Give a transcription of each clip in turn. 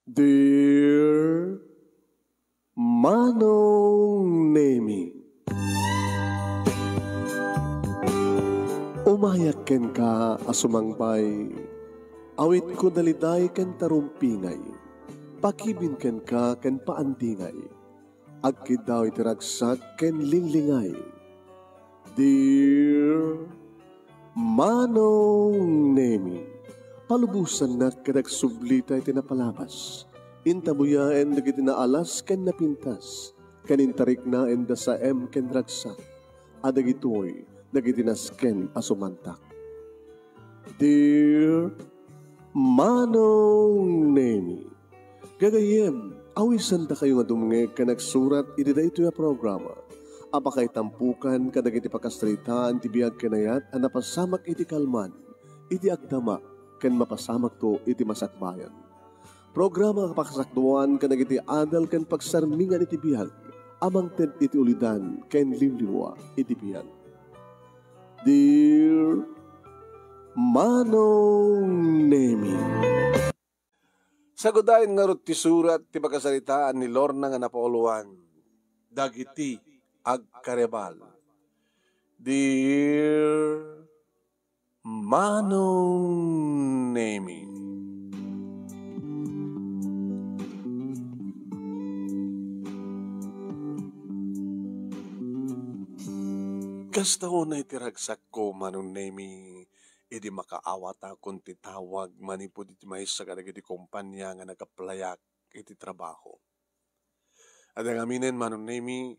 Dear Manong Nemi, umayak ken ka asumangbay, awit ko daliday ken tarumpingay, pakibin ken ka ken paandingay, agkid daw itiragsak ken linglingay. Dear Manong Nemi, palubusan na kadagsublita iti napalabas. Intabuyaen dagiti naalas ken napintas. Kanintarik na enda sa ken ragsak. Adagitoy dagiti nasken asumantak. Dear Manong Nemi, gagayem, awisan ta kayo nga dumngeg ka nagsurat iti daytoy a programa. Apakay tampukan kadagiti pakastritaan ti biag kenayat a napasamak iti kalman, iti agdama, ken mapasamak to iti masakbayan. Programa kapakasakduan kadagiti adal ken pagsarmingan iti biag, amang ted iti ulidan ken limliwa iti biag. Dear Manong Nemi, Sagudayin nga rot ti surat ti pagkasalitaan ni Lorna nga napauluan. Dagiti agkarebal. Dear Manong Nemi, kasta ko na itiragsak ko, Manong Nemi, idi makaawat akong titawag manipod iti may sa kadagiti kumpanya nga nagaplayak iti trabaho. At ang aminin, Manong Nemi,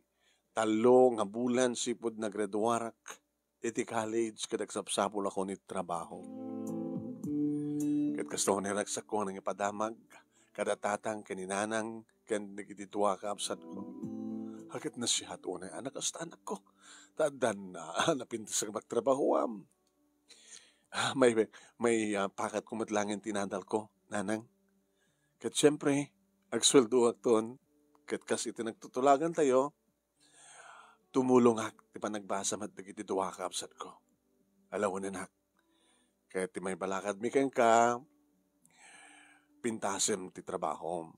talo nga bulan sipod nagraduarak iti college kadagsapsapol ako ni trabaho. Kat kasta ko niragsak ko nang ipadamag kadatatang kaninanang ken nagiti tuwa kaapsat ko. Hakit na siya tunay anak hasta anak ko. Tadan na napintas sa magtrabahoam. May pakat kumatlangin tinadal ko, nanang. Kat siyempre, agsweldo akton, kat kas iti nagtutulagan tayo, tumulong ak, ti pa nagbasa mat dagiti duwa kaapsat ko. Alawanin ak, kaya ti may balakad mi ka, pintasem ti trabaho.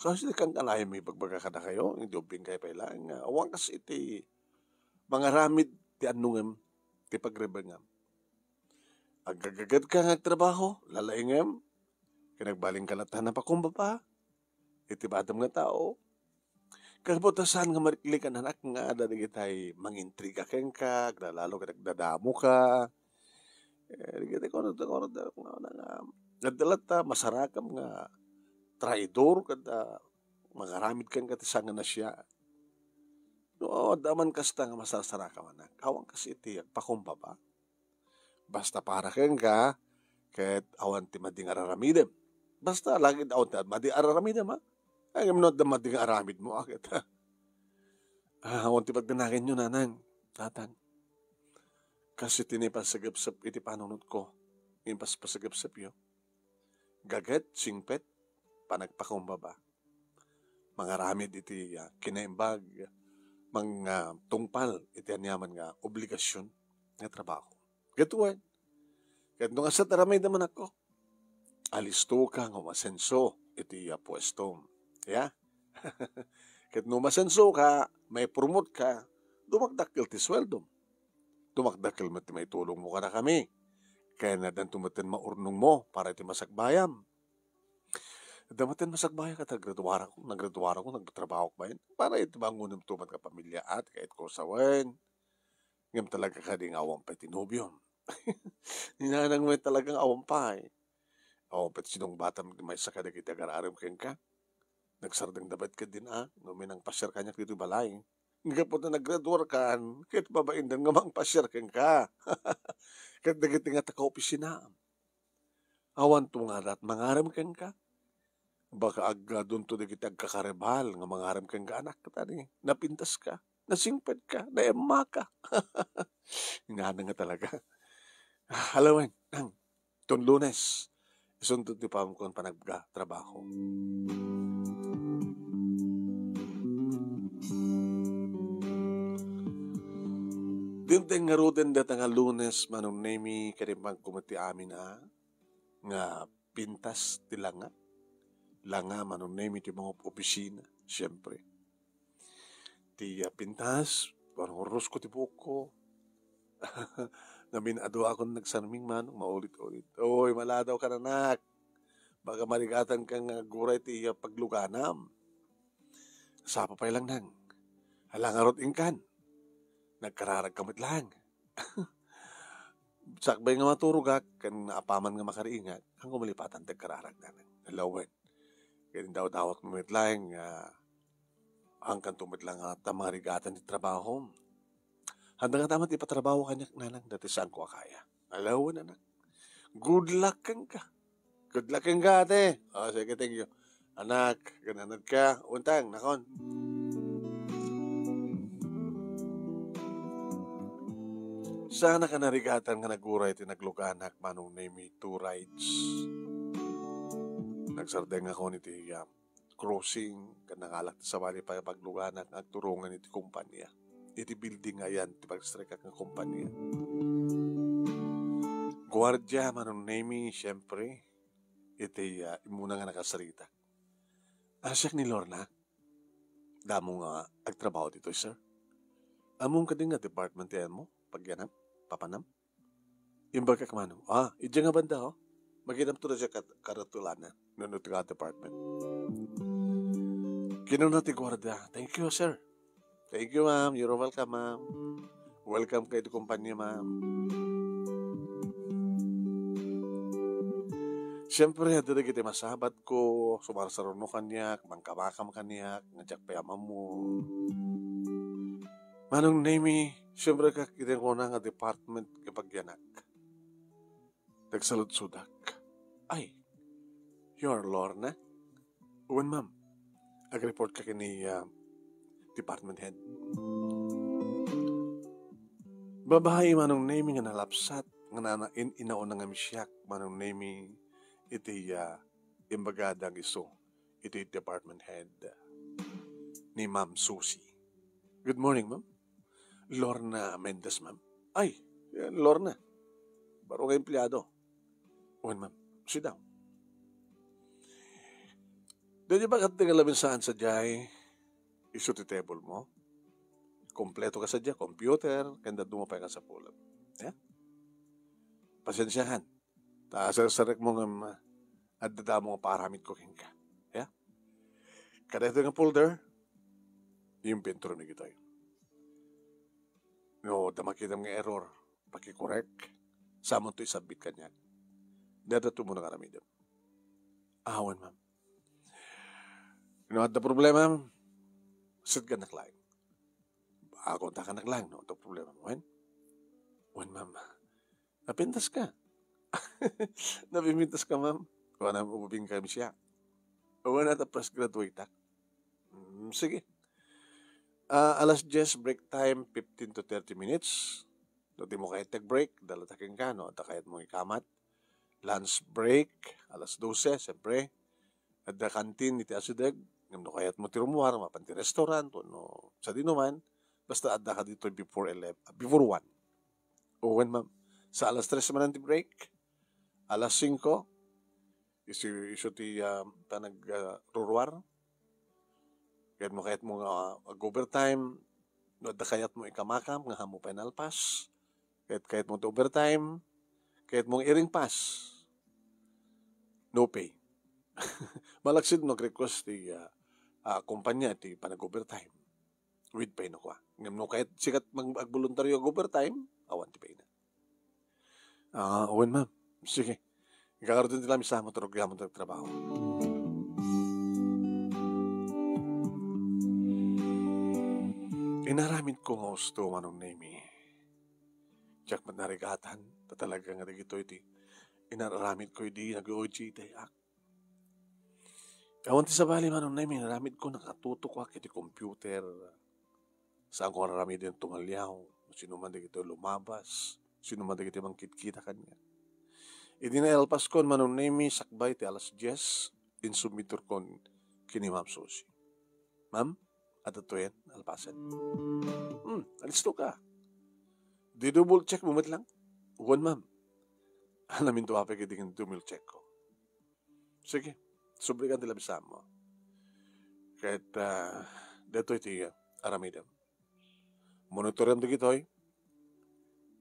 Kasi kang kalay may bagbaga ka na kayo, hindi ubing kayo pailang. Awang kasi iti mga ramid ti anungem, ti pagrebengam. Agagagad ka nga trabaho, lalaingem, kinagbaling ka na pa kumbaba, iti badam nga tao. Kabutasan nga marikli ka nanak nga dadig itay mangintriga ken ka, lalo ka nagdadamo ka. Digiti ko nagdalat ta, masarakam nga traidor kada mga ramid ken katisangan na siya. No, daman kasta nga masasarakam anak. Awang kasi iti agpakumbaba. Basta para ken ka, ket awan ti mading araramidem. Basta lagi awan ti mading araramidem ha. Ay minod da mading aramid mo akit ha. Awan ti pagdanakin nyo nanang, tatang. Kasi tinipasagapsap iti panunod ko. Impasagapsap yo. Gaget, singpet, panagpakumbaba. Mga ramid iti kinaimbag, mga tungpal iti anyaman nga obligasyon nga trabaho. Gatuan. Kat nung asa taramay naman ako, alisto ka nga masenso iti pwesto. Yeah? Kat nung masenso ka, may promote ka, dumakdakil ti sweldo. Dumakdakil mo ti may tulong mo ka na kami. Kaya na dan tumatin maurnong mo para iti masakbayam. Damatin masakbayam ka, nagraduara ko, nagtrabaho ko ba yun? Para iti bangunin tumat ka pamilya at kahit ko sawain. Ngam talaga ka ding awang pa tinubyon. Ninanang may talagang awang pa eh. Awang pa sinong bata may sakada kita kararim ken ka. Nagsardang dabat ka din no may nang pasyar kanya dito balay. Nga po na naggraduar ka, kahit babain din nga mang pasyar ken ka. Kahit nagiti nga taka-opisina. Awan tungarat mangaram ken ka. Baka agga doon to nagiti agkakarebal nga mangaram ken ka anak ka tani. Napintas ka. Nasingpet ka, naemma ka. Hinahanda nga talaga. Halawan, itong Lunes, isundot ni pa kung panagtrabaho. Dinteng nga ruden data nga Lunes, Manong Nemi, karimpang kumati amin nga pintas tilanga. Langa manong name iti mga opisina, siyempre. Ti pintas, parang urus ko ti buko. Namin ado ako nagsarming manong maulit-ulit. Oy, maladaw ka na nak. Baka marigatan kang guray ti pagluganam. Sapa pa lang nang. Halangarot ingkan. Nagkararag kamit lang. Sakbay nga maturugak, kan naapaman nga makariingat, ang kumulipatan tagkararag na nang. Nalawan. Kaya daw dawat mo lang, ang kantumit lang at marigatan ti trabaho. Handa nga tamat ipatrabaho kanyak nanang dati saan ko kaya. Alawan na. Good luck kang ka. Good luck kang ka, ate. O, sige, thank you. Anak, gananad ka. Untang, nakon. Sana ka narigatan nga naguray ti nagluganak manong name two rides. Nagsardeng ako niti crossing kan nangalak sa bali pa pagluganak agturungan iti kumpanya. Iti building nga yan ti pagstrike ng kumpanya. Guardia manong name siyempre iti imuna nga nakasarita. Asyak ni Lorna. Damo nga agtrabaho dito, sir. Among ka din nga department yan mo pagyanam. Papanam? Yung baga ka manong, idya nga banda, Magitam to na siya karatulanan ng nga department. Kinuna ti guarda, thank you, sir. Thank you, ma'am. You're welcome, ma'am. Welcome kayo to kumpanya, ma'am. Siyempre, hadari kita masabat ko, sumarsaruno kanyak, mangkamakam kanyak, ngajak payamam mo. Manong name siyempre ka kita ko na nga department kapag yanak. Nagsalud-sudak. Ay, you're Lorna? Uwan, ma'am. Ag-report ka kini department head. Babae manong name nga nalapsat nga inaon nga misyak manong name iti imbagadang iso iti department head ni Ma'am Susie. Good morning, ma'am. Lorna Mendez, ma'am. Ay, yan, Lorna. Baro ka empleyado. Uwan, ma'am. Sit down. Dili ba kating alamin saan sa jay iso ti table mo? Kompleto ka sa jay, computer, kanda dumapay ka sa pulam. Yeah? Pasensyahan. Taasar-sarek mo nga at dada mo nga paramit ko king ka. Yeah? Kada ito nga folder, yung pinturo ni kita yun. No, damakita nga error, pakikorek, sa mo ito isabit kanya. Dadato mo na karamidam. Awan, ma'am. You know what the problema, ma'am? Sit ka naklang. Ako ta ka naklang, no? Ito problema mo, Wen, ma'am. Napintas ka. Napimitas ka, ma'am. Wala na uping kami siya. Wala na tapos graduate, sige. Alas 10, break time, 15 to 30 minutes. Dati mo kayo break, dalatakin ka, no? At kayat mo ikamat. Lunch break, alas 12, siyempre. At the canteen, iti asidag, no kayat mo tirumuar, mapanti restaurant, no, sa dinuman, basta adda ka dito before 1. O when, ma'am, sa alas 3 man ang break, alas 5, iso ti panagruruar, kahit mo overtime, no, da kayat mo ikamakam, nga hamo penal pass, kahit mo overtime, kahit mo iring pass, no pay. Malaksid mag-request ti kumpanya ti panag-overtime with pay no kwa. Ngam no kahit sikat mag-voluntaryo overtime, awan ti pay na. Awan, ma'am. Sige. Ikakaroon din nila misama programa ng trabaho. Inaramid ko nga gusto manong name. Diyak mat narigatan. Tatalaga nga ito iti. Inaramid ko hindi nag-OG tayak. Awan ti sa bali manong name. Inaramid ko nakatutok ko iti computer. Saan ko naramid yung tumalyaw. Sino man ito lumabas. Sino man ito mangkit-kita kanya. Idinalpas ko manong name. Sakbay ti alas 10. Insumitor ko kini Ma'am Susie. Ma'am? At ito yan, alpasan. Alisto ka. Di double check mo lang. Uwan, ma'am. Alamin to apay kiting double check ko. Sige. Sublikan tila bisamo. Kahit dito iti aramidam. Monitoram di kitoy.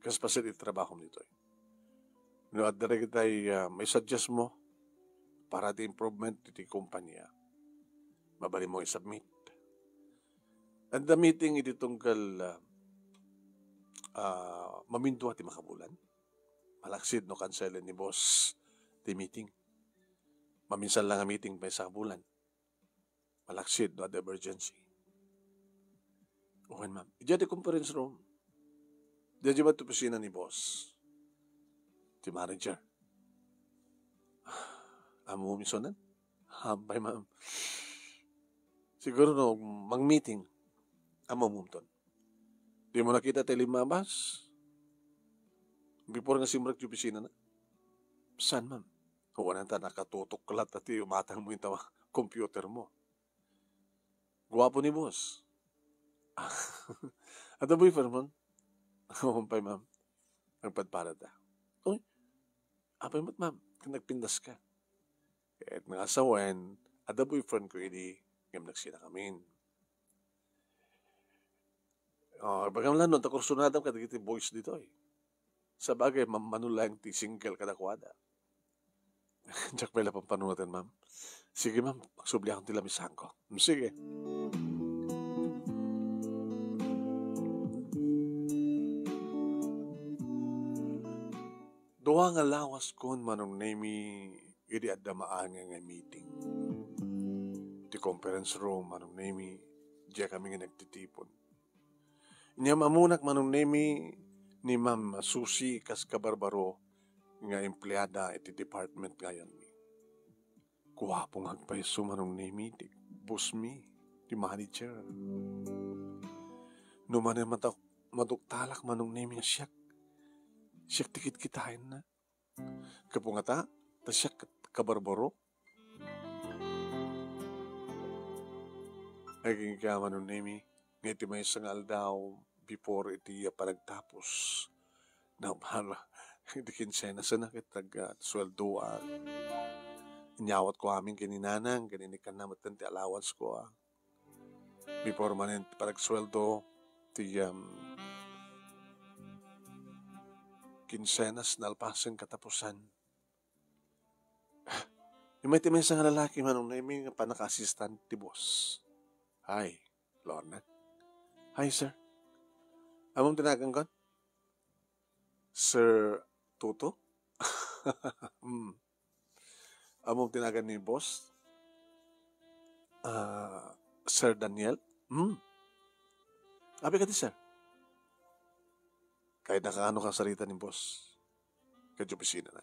Kaspasit itrabaho dito. No, at dara kitay may suggest mo para di improvement iti kumpanya. Mabali mo i-submit. At the meeting iti tungkal maminto at makabulan. Malaksid no cancelin ni boss ti meeting. Maminsan lang ang meeting pa sa bulan. Malaksid no at emergency. Okay, ma'am. Diyan di conference room. Diyan di ba ito pisina ni boss? Ti manager. Amo misonan? Hambay, ma'am. Siguro no, mang-meeting. Amo mumton. Di mo nakita tayo limabas? Before nga simrak yung pisina na. Saan, ma'am? Huwag na nakatutok ka lahat at umatang mo yung computer mo. Guwapo ni boss. At aboy pa naman. Humpay, ma'am. Nagpadpara ta. Uy, apay mo't, ma'am. Nagpindas ka. Kahit nga asawan, at the boyfriend ko hindi ngam nagsina kami. Bagang lanon, takursunadam ka dito boys dito eh. Sa bagay, manulang ti single kadakwada. Diyak pala pang panunutin, ma'am. Sige, ma'am. Magsubli akong tilamisan ko. Sige. Duwa nga lawas kon manong nami idi addamaan nga meeting. Di conference room manong nami diya kami nga nagtitipon. Inya mamunak manong nami ni Ma'am Susi kas kabarbaro nga empleyada iti department ngayon ni. Kuwapong agpaiso manong nami di boss mi, di manager. Numan maduktalak manong nami nga siyak. Siyak tikit kitain na. Kapungata, ta siyak kabarbaro. Naging kama nun nami, ngiti may sangal daw before iti panagtapos. Na para, hindi kinsena sa nakitag sweldoan. Inyawat ko amin kininanang, ganinikan na matanti allowance ko. Before man panagsweldo, ti kinsenas na alpasan katapusan. Yung may timay sa lalaki manong na may panaka-assistant ti boss. Hi, Lorna. Hi, sir. Among tinagang kon? Sir Tuto? Among tinagan ni boss? Sir Daniel? Abi ka di, sir? Kahit nakaano kang sarita ni boss. Kadyo pisina na.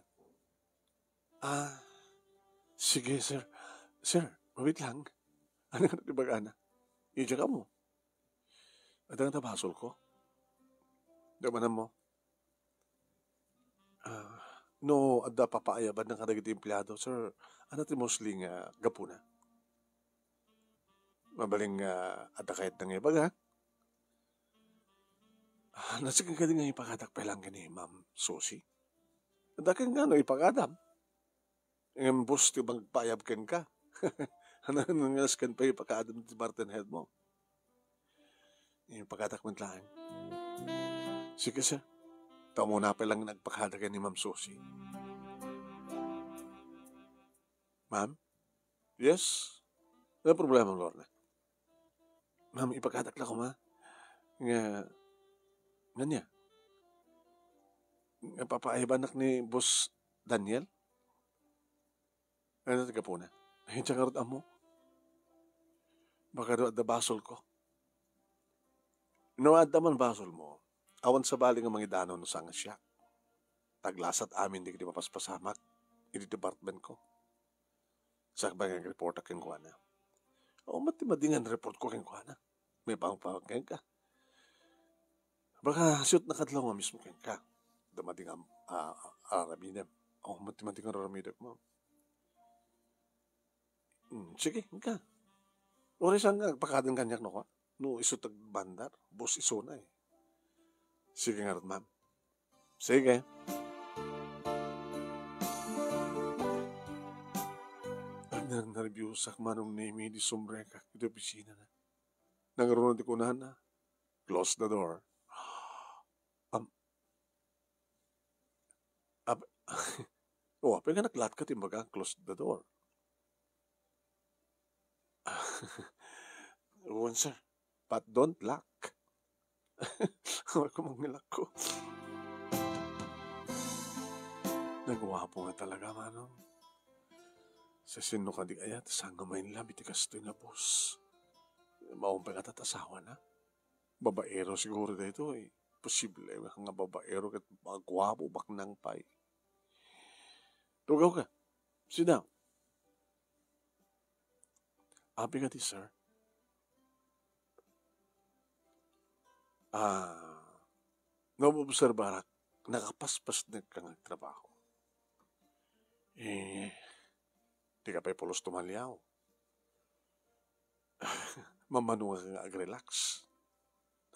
Sige, sir. Sir, wait lang. Ano ka na tibag-ana? Idiya ka mo. At ang tabasol ko. Damanan mo. No, adda papaayaban ng kadagiti empleyado. Sir, ano ti mostly nga gapuna? Mabaling adda kahit nang ibag, ha? Nasigang ka din nga ipakadak pa lang ni Ma'am Susi. Adda ka nga no ipakadam. Ang boss ti magpayab ken ka. Ano nangyas kan pa ipakadam ti Martin Head mo? Yung pagkatak mo lang. Sige, sir. Tamo na pa lang nagpakadak ni Ma'am Susi. Ma'am? Yes? Ano problema, Lorna? Ma'am, ipakadak lang ko, ma. Nga niya? Nga papaayabanak ni Boss Daniel? Ano taga po na? Ay, tiyan karot amo. Baka doon at basol ko. Inuad naman basol mo. Awan sa baling ang mga danon no sanga siya. Taglasat amin di mapaspasamak. Iti department ko. Sakbang ang report aking kuha na. O matimadingan report ko aking kuha na. May pangpawag ka. Baka shoot na kadlaw nga mismo ka. Damading aramidem. O matimadingan aramidem mo. Sige, ka. Oras ang pagkadang kanyak no ka. No, iso tagbandar. Boss iso na eh. Sige nga rin, ma'am. Sige. Nervyusak manong nimi di sumreka iti opisina na. Nangaroon di ko na. Close the door. Um, ab, oh, apa nga naklat ka timbaga, close the door. Uwan, sir. But don't lock. Ako mangilak ko. Nagwapo nga talaga, manong. Sa sino ka di kaya, tasang ngamayin lang, itikas ito nga, boss. Maumpay nga tatasawa na. Babaero siguro dito eh. Posible nga babaero kat magwapo baknang pay. Tugaw ka. Sit down. Abi ka di, sir. Naobserbarak, nakapaspas na kang trabaho. Di ka pa'y pulos tumalyaw. Mamanuha ka nga ag-relax.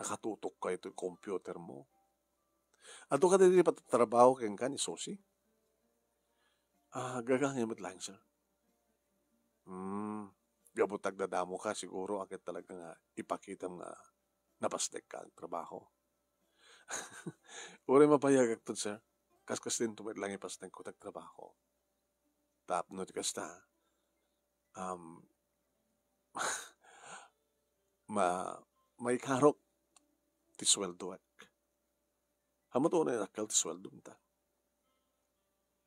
Nakatutok ka ito yung computer mo. Ato ka din patatrabaho kang ka ni Sosi? Gagangin mo't lang, sir. Gabutag dadamo ka siguro akit talaga nga ipakita nga napastek ka ang trabaho. Uri mapayag agtod, sir. Kaskas din tumit lang ipastek ko trabaho. Tapno ti kasta. May karok ti sweldo ak. Hamat una nakal ti sweldo ta.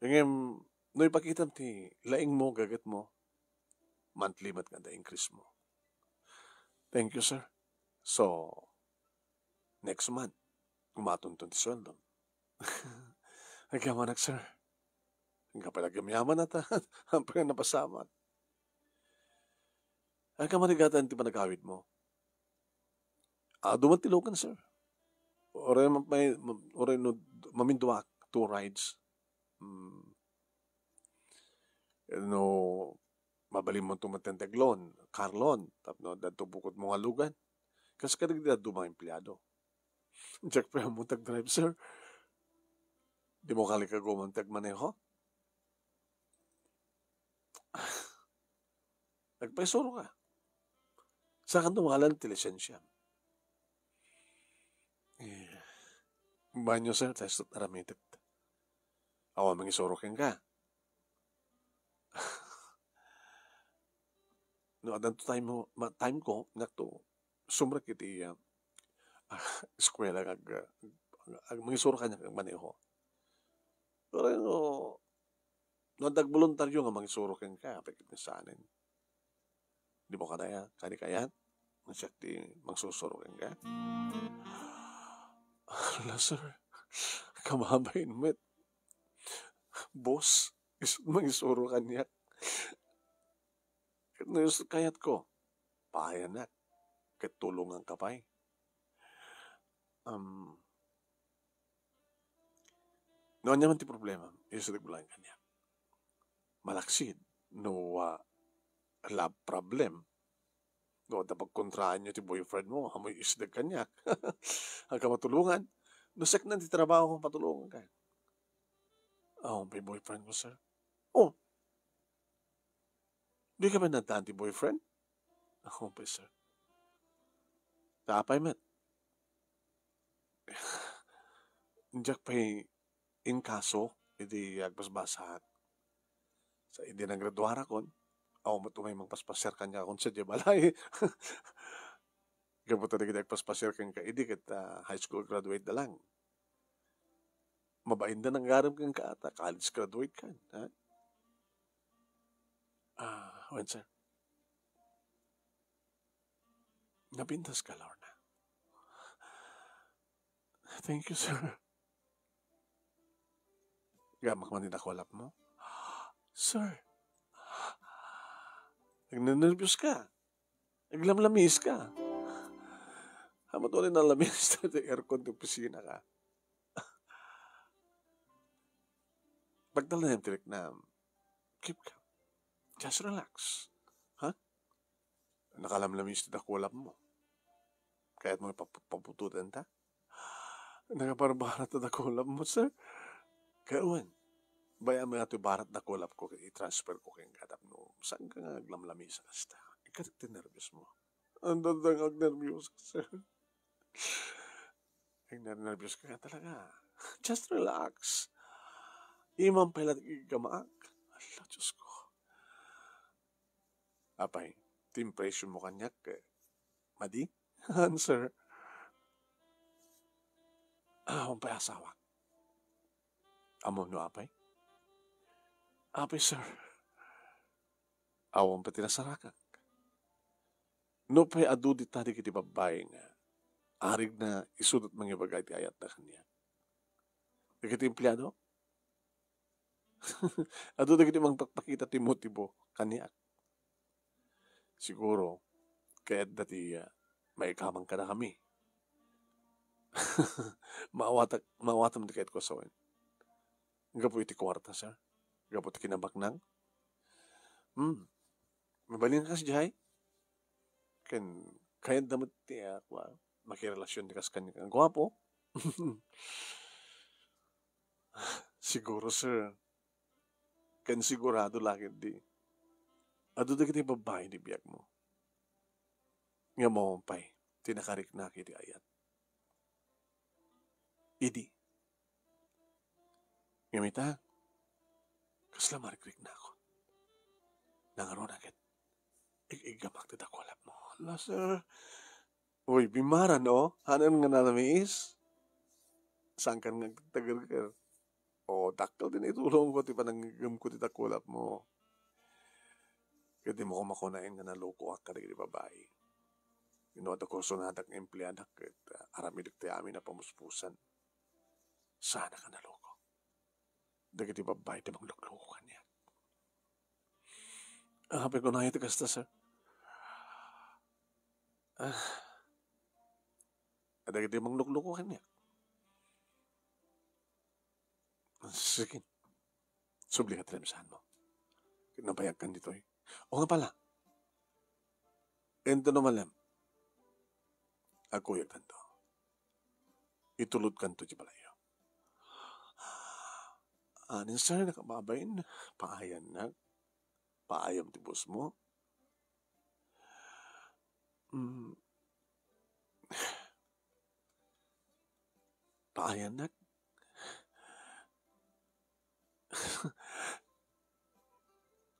Ngem no ipakita ti laing mo gagat mo monthly mat nga increase mo. Thank you, sir. So next month kumatunton ti sweldo. Agamanak, sir. Ang kapag yaman na ta. Ang pag napasamat. Ang kamarigatan ti panagawid mo. Dumatilokan, sir. Oray no maminduak 2 rides. No mabalim mo tumatenteglon, Carlon, tapno dadto bukod mo nga lugan. Kasi kadigdad mga empleyado. Jack pa mo tag-drive, sir. Di mo kali ka gumantag maneho? Nagpaisoro ka. Sa kan tumalan ti lisensya. Banyo, sir, tayo sa taramitit. Awa mangisoro ken ka. No, adan to time ko, nakto, sumrak iti eskwela ag mangisoro ka niya maneho. Pero no dagboluntaryo nga mangisoro ken ka, pagkit ni sanin. Di mo kadaya, kani kaya, masyakti mangsusoro ken ka. Ala, sir, kamabayin met. Boss, mangisoro ka niya. Kayat ko, pahayanak, katulungan ka pa'y. Noon naman ti problema, isadag mo lang kanya. Malaksid, no love problem. No, dapat kontraan nyo ti boyfriend mo, hamoy isadag kanya. Hanggang matulungan. No, sek na ti trabaho kong patulungan ka. May boyfriend mo, sir. Oh, di ka ba nantaan ti boyfriend? Pa, sir. Tapay, met. Njak pa'y in kaso, iti agbasbasahat. Sa hindi nang graduara kon, matumay magpaspasyer kanya akong sa balay. Kabuta na kita agpaspasyer kang kaidi kita high school graduate na lang. Mabain na nang garam kang kaata, college graduate ka. When, sir? Napintas ka, Lorna. Thank you, sir. Gamak man din ako alap mo. Sir, nagnanervyos ka. Naglamlamis ka. Hamat ulit na lamis na aircon ng opisina ka. Pagdala na yung tirik na, keep calm. Just relax. Nakalamlamis na ako alap mo. Kaya't mo papututan ta. Nagabarbarat na ako alap mo, sir. Kaya uwan. Bayan mo nga ito barat na kulap ko, i-transfer ko kayong katap no. saan ka nga aglamlami sa kasta? Ika't nervyos mo. Ang dadang ag-nervyos ka, sir. Ay, nervyos ka nga talaga. Just relax. Imam pala igamaak. Allah, Diyos ko. Apay, impression mo kanyak, madi? Answer. Ang pa'y asawa. Amo no apay? Apay, sir. Awang pa tinasarakak. No pa'y adu di tadi kiti babae nga. Arig na isudot mga bagay ti ayat na kanya. Kiti empleyado? Adu na kiti mang pakita ti motibo kanya. Siguro, kaya't dati maikamang ka na kami. Maawatam di kahit ko sa wan. Gapo iti kwarta, sir. Gapo iti kinabaknang. Mabalin ka si Jai. Kaya't damot ti makirelasyon di kas kanya. Ang gwapo. Siguro, sir. Sigurado lagi di. Ado da kiti babae di biyak mo. Nga mo pay. Tinakarik na kiti ayat. Idi. Ngamita. Kasla marikrik na ako. Nangaroon agad. Igamak ti dakolap mo. Hala, sir. Uy, bimara, no? Hanan nga nalamiis? Saan ka nga tagal-tagal? O, dakal din itulong ko, ti pananggam ko ti dakolap mo. Kaya di mo ko makunain nga naloko ak kada kiti babae. Inoda ko sunadak ng empleyadak at aramidik tayo amin na pamuspusan. Sana ka naloko. Dagiti babae di magloko ka niya. Habi ko na ito kasta, sir. Dagiti magloko ka niya. Sige. Subli ka talaga mo. Nabayag kan dito eh. O nga pala. Ento naman lang. Ako yung kanto. Itulod kanto di palayo. Anin sir, nakababayin. Paayan na. Paayam ti boss mo. Paayan na.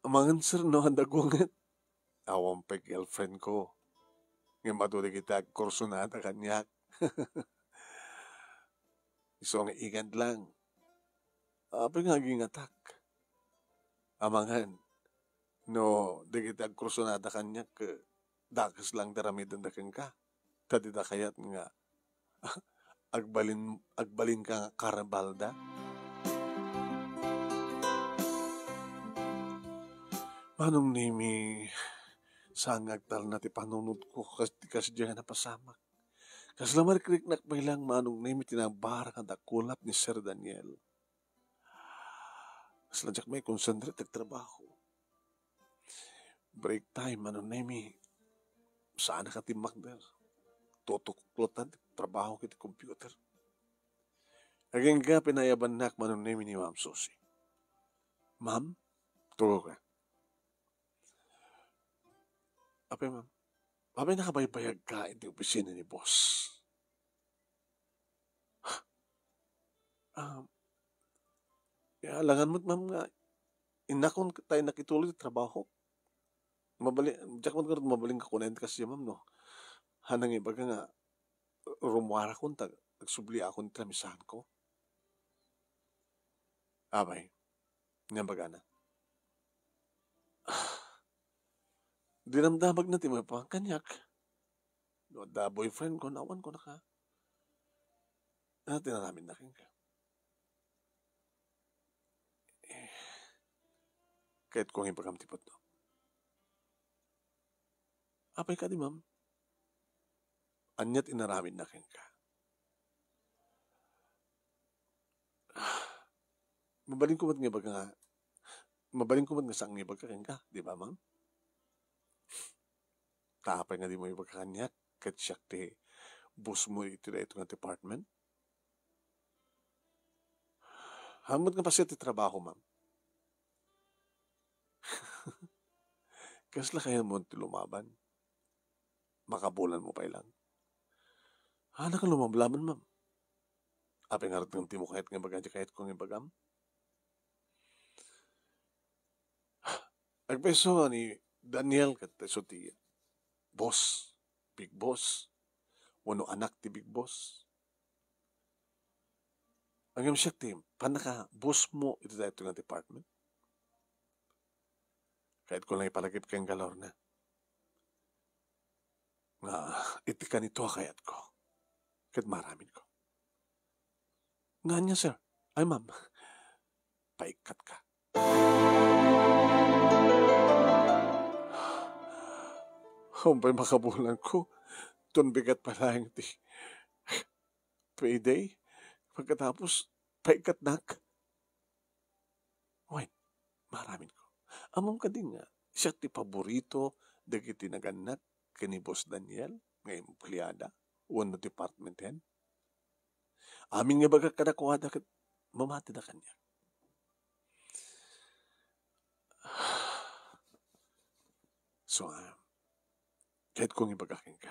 Amangan sir, no, handagungan. Awang pa girlfriend ko. Ngayon matuloy kita kurso na ata kanyak. Iso nga ingad lang. Apa nga gingatak. Amangan. No, di kita kurso na ata kanyak. Dakas lang daramidan da kang ka. Tadi da kayat nga. Agbalin ka karabalda. Manong nimi sangag tal na ti panunod ko kas diyan na pasamak. Kas lamar krik nakbailang manong nimi tinabara ka dakulap ni Sir Daniel. Kas lanjak may konsentrate nagtrabaho. Break time manong nimi sana ka ti Magder. Tutuklotan trabaho kiti computer. Aging ka pinayaban nak manong nimi ni Ma'am Susie. Ma'am, tulo ka. Apay, ma'am. Apay nakabaybayag ka in the opisina ni boss. Alangan mo't, ma'am, nga inakon tayo nakituloy sa trabaho. Diyak mo mabaling ka kunen kasi, ma'am, no? Hanang iba ka nga, rumwara ko, nagsubli akong tramisahan ko. Abay, nga baga na. Dinamdamag na ti mo pa kanyak. No, da boyfriend ko, nawan ko na ka. Tinaramin na ka. Kahit kung ipagamtipot no. Apay ka di, ma'am. Anyat inaramin na ka. Mabaling ko nga baga nga. Mabaling ko nga sang ibag ka, di ba, ma'am? Tapay nga di mo ibag kanyak. Kahit siyak ti boss mo ito na ito nga department. Hamot nga pa siya ti trabaho, ma'am. Kasla kaya mo ti lumaban. Makabulan mo pa ilang. Ka lumablaman, ma'am. Apay nga rin ng timo kahit nga baga kahit kong ibagam. Agpeso nga ni Daniel kat so ti boss, big boss. Wano anak ti big boss. Ang yung siya team, panaka boss mo ito dahil ito ng department. Kahit ko lang ipalagip kayong galor na. Nga, iti ka nito kayat ko. Kahit maramin ko. Nga niya, sir. Ay, ma'am. Paikat ka. Humpay makabulan ko. Tunbigat pala yung ti payday. Pagkatapos, paikat nak. Wait, maramin ko. Among ka din nga, siya ti paborito dagiti naganak kini Boss Daniel, nga empleyada, wano department hen. Amin nga baga kadakuwada kat mamati na kanya. So, kahit kung ibagakin ka,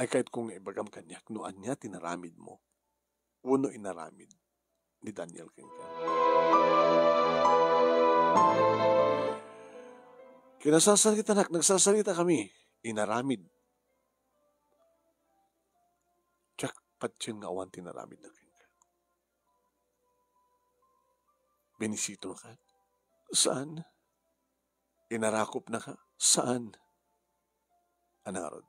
ay kahit kung ibagam kanya, noan niya tinaramid mo, wano inaramid ni Daniel kanya. Kinasasalita nak, nagsasalita kami, inaramid. Tsak patsin nga awan tinaramid na kanya. Benisito ka? Saan? Inarakop na ka? Saan? Anarod.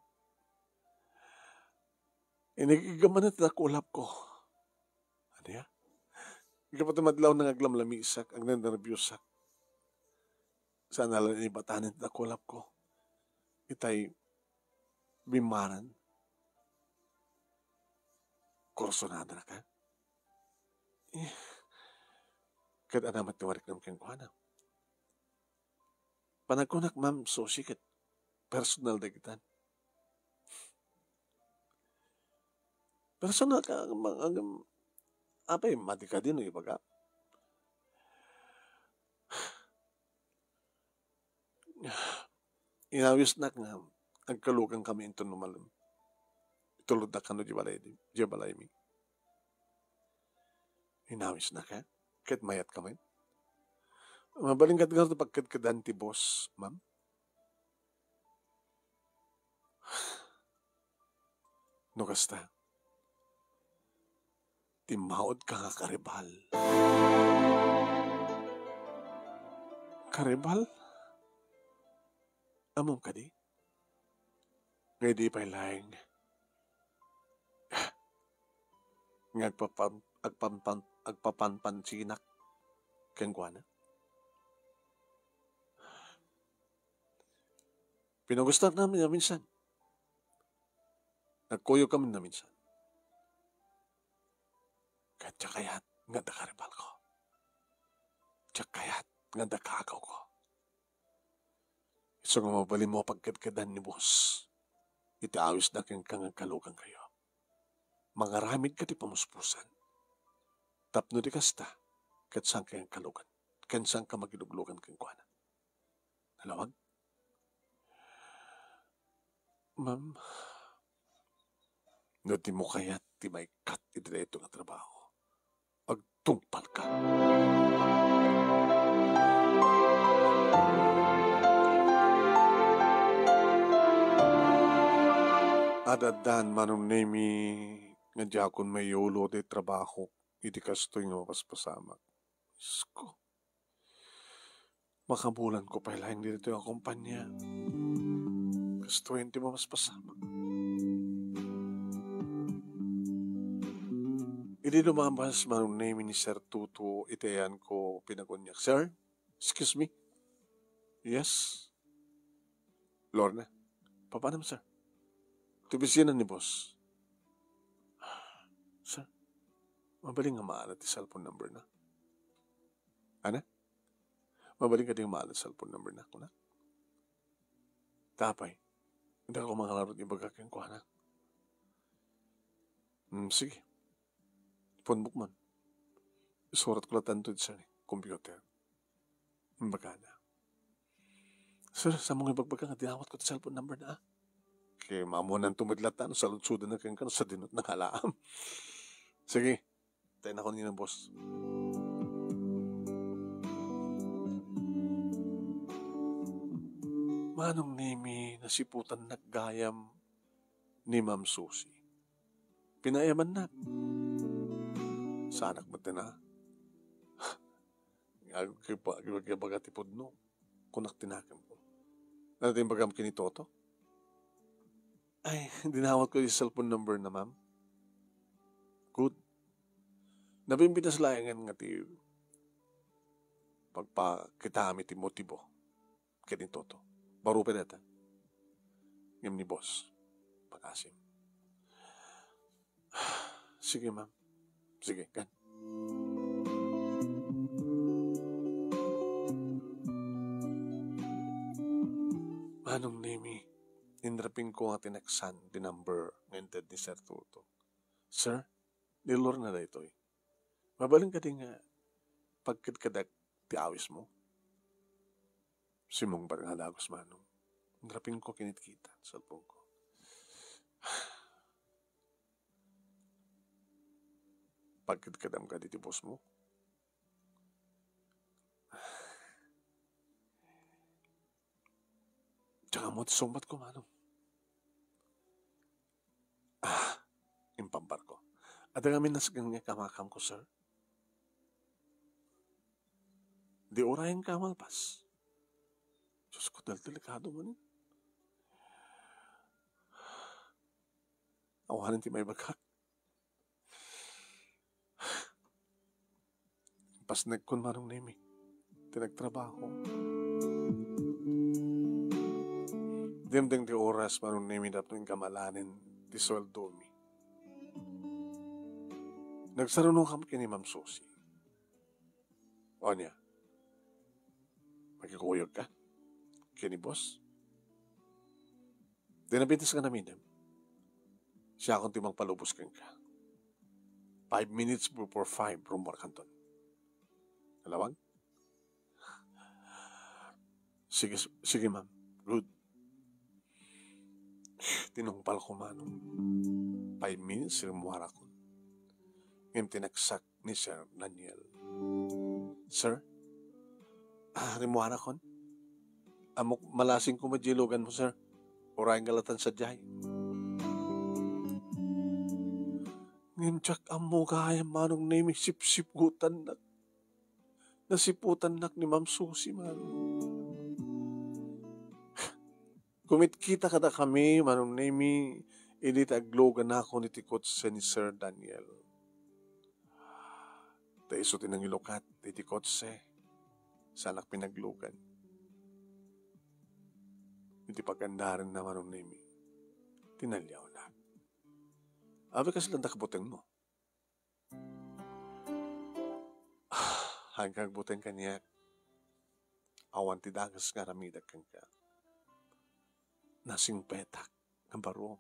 Inigigaman na tinakulap ko. Ano ya? Ikapatumadlaw na aglamlamisak, ang nandarabiyusak. Saan nalang inibatanin tinakulap ko. Itay bimaran. Kursonada na ka? Kada naman tiwarik ng kengkuana. Panagkunak, ma'am, so sikat. Personal na kita. Personal ka, apay, mati ka din, ibaga. Inawis na nga, agkalugan kami ito numalam. Itulod na ka no, jibalay mi. Inawis na ka, kahit mayat kami. Mabalingkat nga ito pagkadkadan ti boss, ma'am. No kasta, timahod ka nga karibal. Karibal? Among ka di? Ngay di pa'y laing. Agpapanpansinak keng kuana. Pinagustan namin na minsan. Nagkuyo kami na minsan. Kahit tsakayat, nga karibal ko. Tsakayat, nga kagaw ko. So nga mabalin mo pagkadkadan ni boss. Itaawis na kang kalugan kayo. Mangaramid ka ti pamuspusan. Tapno di kasta, kat saan kayang kalugan. Kat saan ka magiluglugan kang kuana. Nalawag? Ma'am, no di mo kaya ti may kat ito nga trabaho. Agtungpal ka. Adadan manong nemi nga jakon may yulo de trabaho. Iti kastoy nga mapaspasamak. Sko. Makabulan ko pa lang dito yung kumpanya. Kastoy hindi mapaspasamak. Hindi lumabas manong name ni Sir Tuto, itayan ko pinagunyak. Sir, excuse me? Yes? Lorna, papanam sir? Tibisinan ni boss. Sir, mabaling nga maalat yung cellphone number na. Ana? Mabaling ka din maalat cellphone number na. Kuna? Tapay, hindi ako mangalarot yung bagakang ko, anak. Sige. Phone book man. Isurat ko lang tanto sa computer. Baga na. Sir, sa mga ibagbaga nga, dinawat ko sa cellphone number na. Kaya mamunan tumadlatan, sa lunsudan na kang sa dinot ng halaam. Sige, tayo na ko niyo ng boss. Manong nimi nasiputan naggayam ni Ma'am Susie. Pinayaman na. Sa anak mo na. Bagatipod no. Kunak tinakam ko. Natin bagam kinitoto? Ay, dinawat ko yung cellphone number na ma'am. Good. Nabimbitas layangan nga ti pagpakitami ti motibo. Kinitoto. Baro pa data. Ngam ni boss. Pag-asim. Sige ma'am. Sige, kan. Manong nimi, inrapin ko nga tinaksan di number ngented ni Sir Tuto. Sir, nilor na da ito eh. Mabaling ka din nga pagkadkadag ti awis mo. Simong barang halagos manong. Inrapin ko kinitkita sa cellphone ko. Pagkadkadam ka diti boss mo. Tsaka mo, sumbat ko, manong. Impambar ko. At ang amin nasagang nga kamakam ko, sir. Di orayan kamalpas. Diyos ko, delikado mo ni. Awanan ti may bagak. Pas nagkun manong nemi. Tinagtrabaho. Dimdeng di oras manong nemi na itong kamalanin di sweldo mi. Nagsarunong kami kini Ma'am Susie. O niya, magkikuyog ka? Kini boss? Dinabitis ka namin, siya akong timang palubos kang ka. 5 minutes before 5 from Barcanton. Alawag? Sige ma'am. Good. Tinungpal ko manong. 5 minutes, rimuara ko. Ngayon tinaksak ni Sir Daniel. Sir? Rimuara ko? Amok malasing ko majilogan mo, sir. Orayan galatan sa jay. Ngayon tsak amo kaya manong name sip-siputan na. Nasiputan nak ni Ma'am Susie, manong. Kumit kita kada kami, manong name edit aglogan na ako ni tikot sa ni Sir Daniel. Taiso tinang ilokat, titikot sa anak pinaglugan. Hindi pagandaran na manong name. Tinalyaw na. Abi kasi lang nakabuteng mo. Hanggang buteng kanya, awan ti dagas nga ramidag kang ka. Nasing petak, ng baro.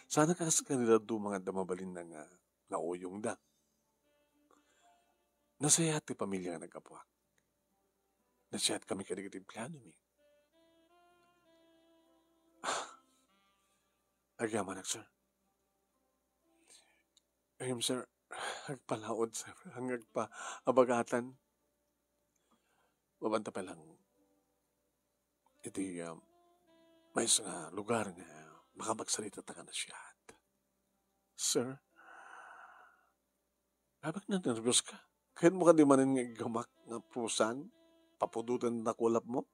Sana kasi kanila do mga damabalin na nga nauyong da. Nasaya ti pamilya nga nagkapuak. Nasayat kami kadigitib plano mi. Agyaman sir. Ayun, sir. Agpalaod, sir. Hanggang pa abagatan. Mabanta pa lang. Iti, may isang lugar nga makamagsalita ta ka na siya. Sir, abag na nervous ka. Kahit mo ka di manin nga gamak nga pusan, papudutan na kulap mo.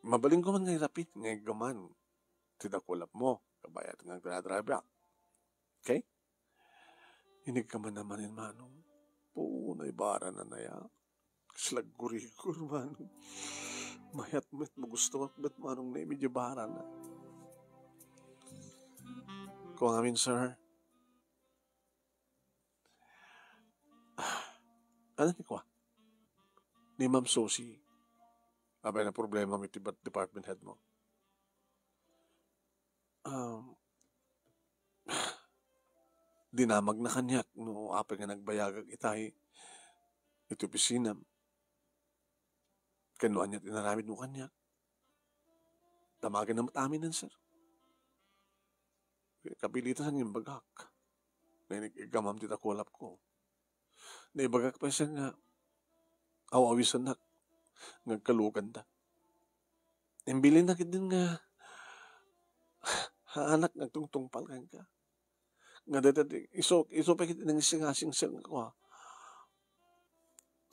Mabaling ko man nga ilapit nga gaman. Tinakulap mo. Kabayat nga driver. Okay? Hinig ka man naman in manong. Po, naibara na naya. Slagurigur manong. Mayat-met mo gusto at manong na medyo bara na. Kung amin, sir. Ano ni kwa? Ni Ma'am Susie. Abay na problema may department head mo. Dinamag na kanyak no apay nga nagbayagag itay ito opisina. Kanuan niya tinaramid mo kanya. Tamagan na matamin nan, sir. Kapilitan yung bagak. Na igamam tita kulap ko. Na ibagak pa siya nga, awawisan na, ngagkalugan da. Imbilin na din nga, haanak nagtungtungpal ka. Nga dati, iso pa kita nang singasing ko,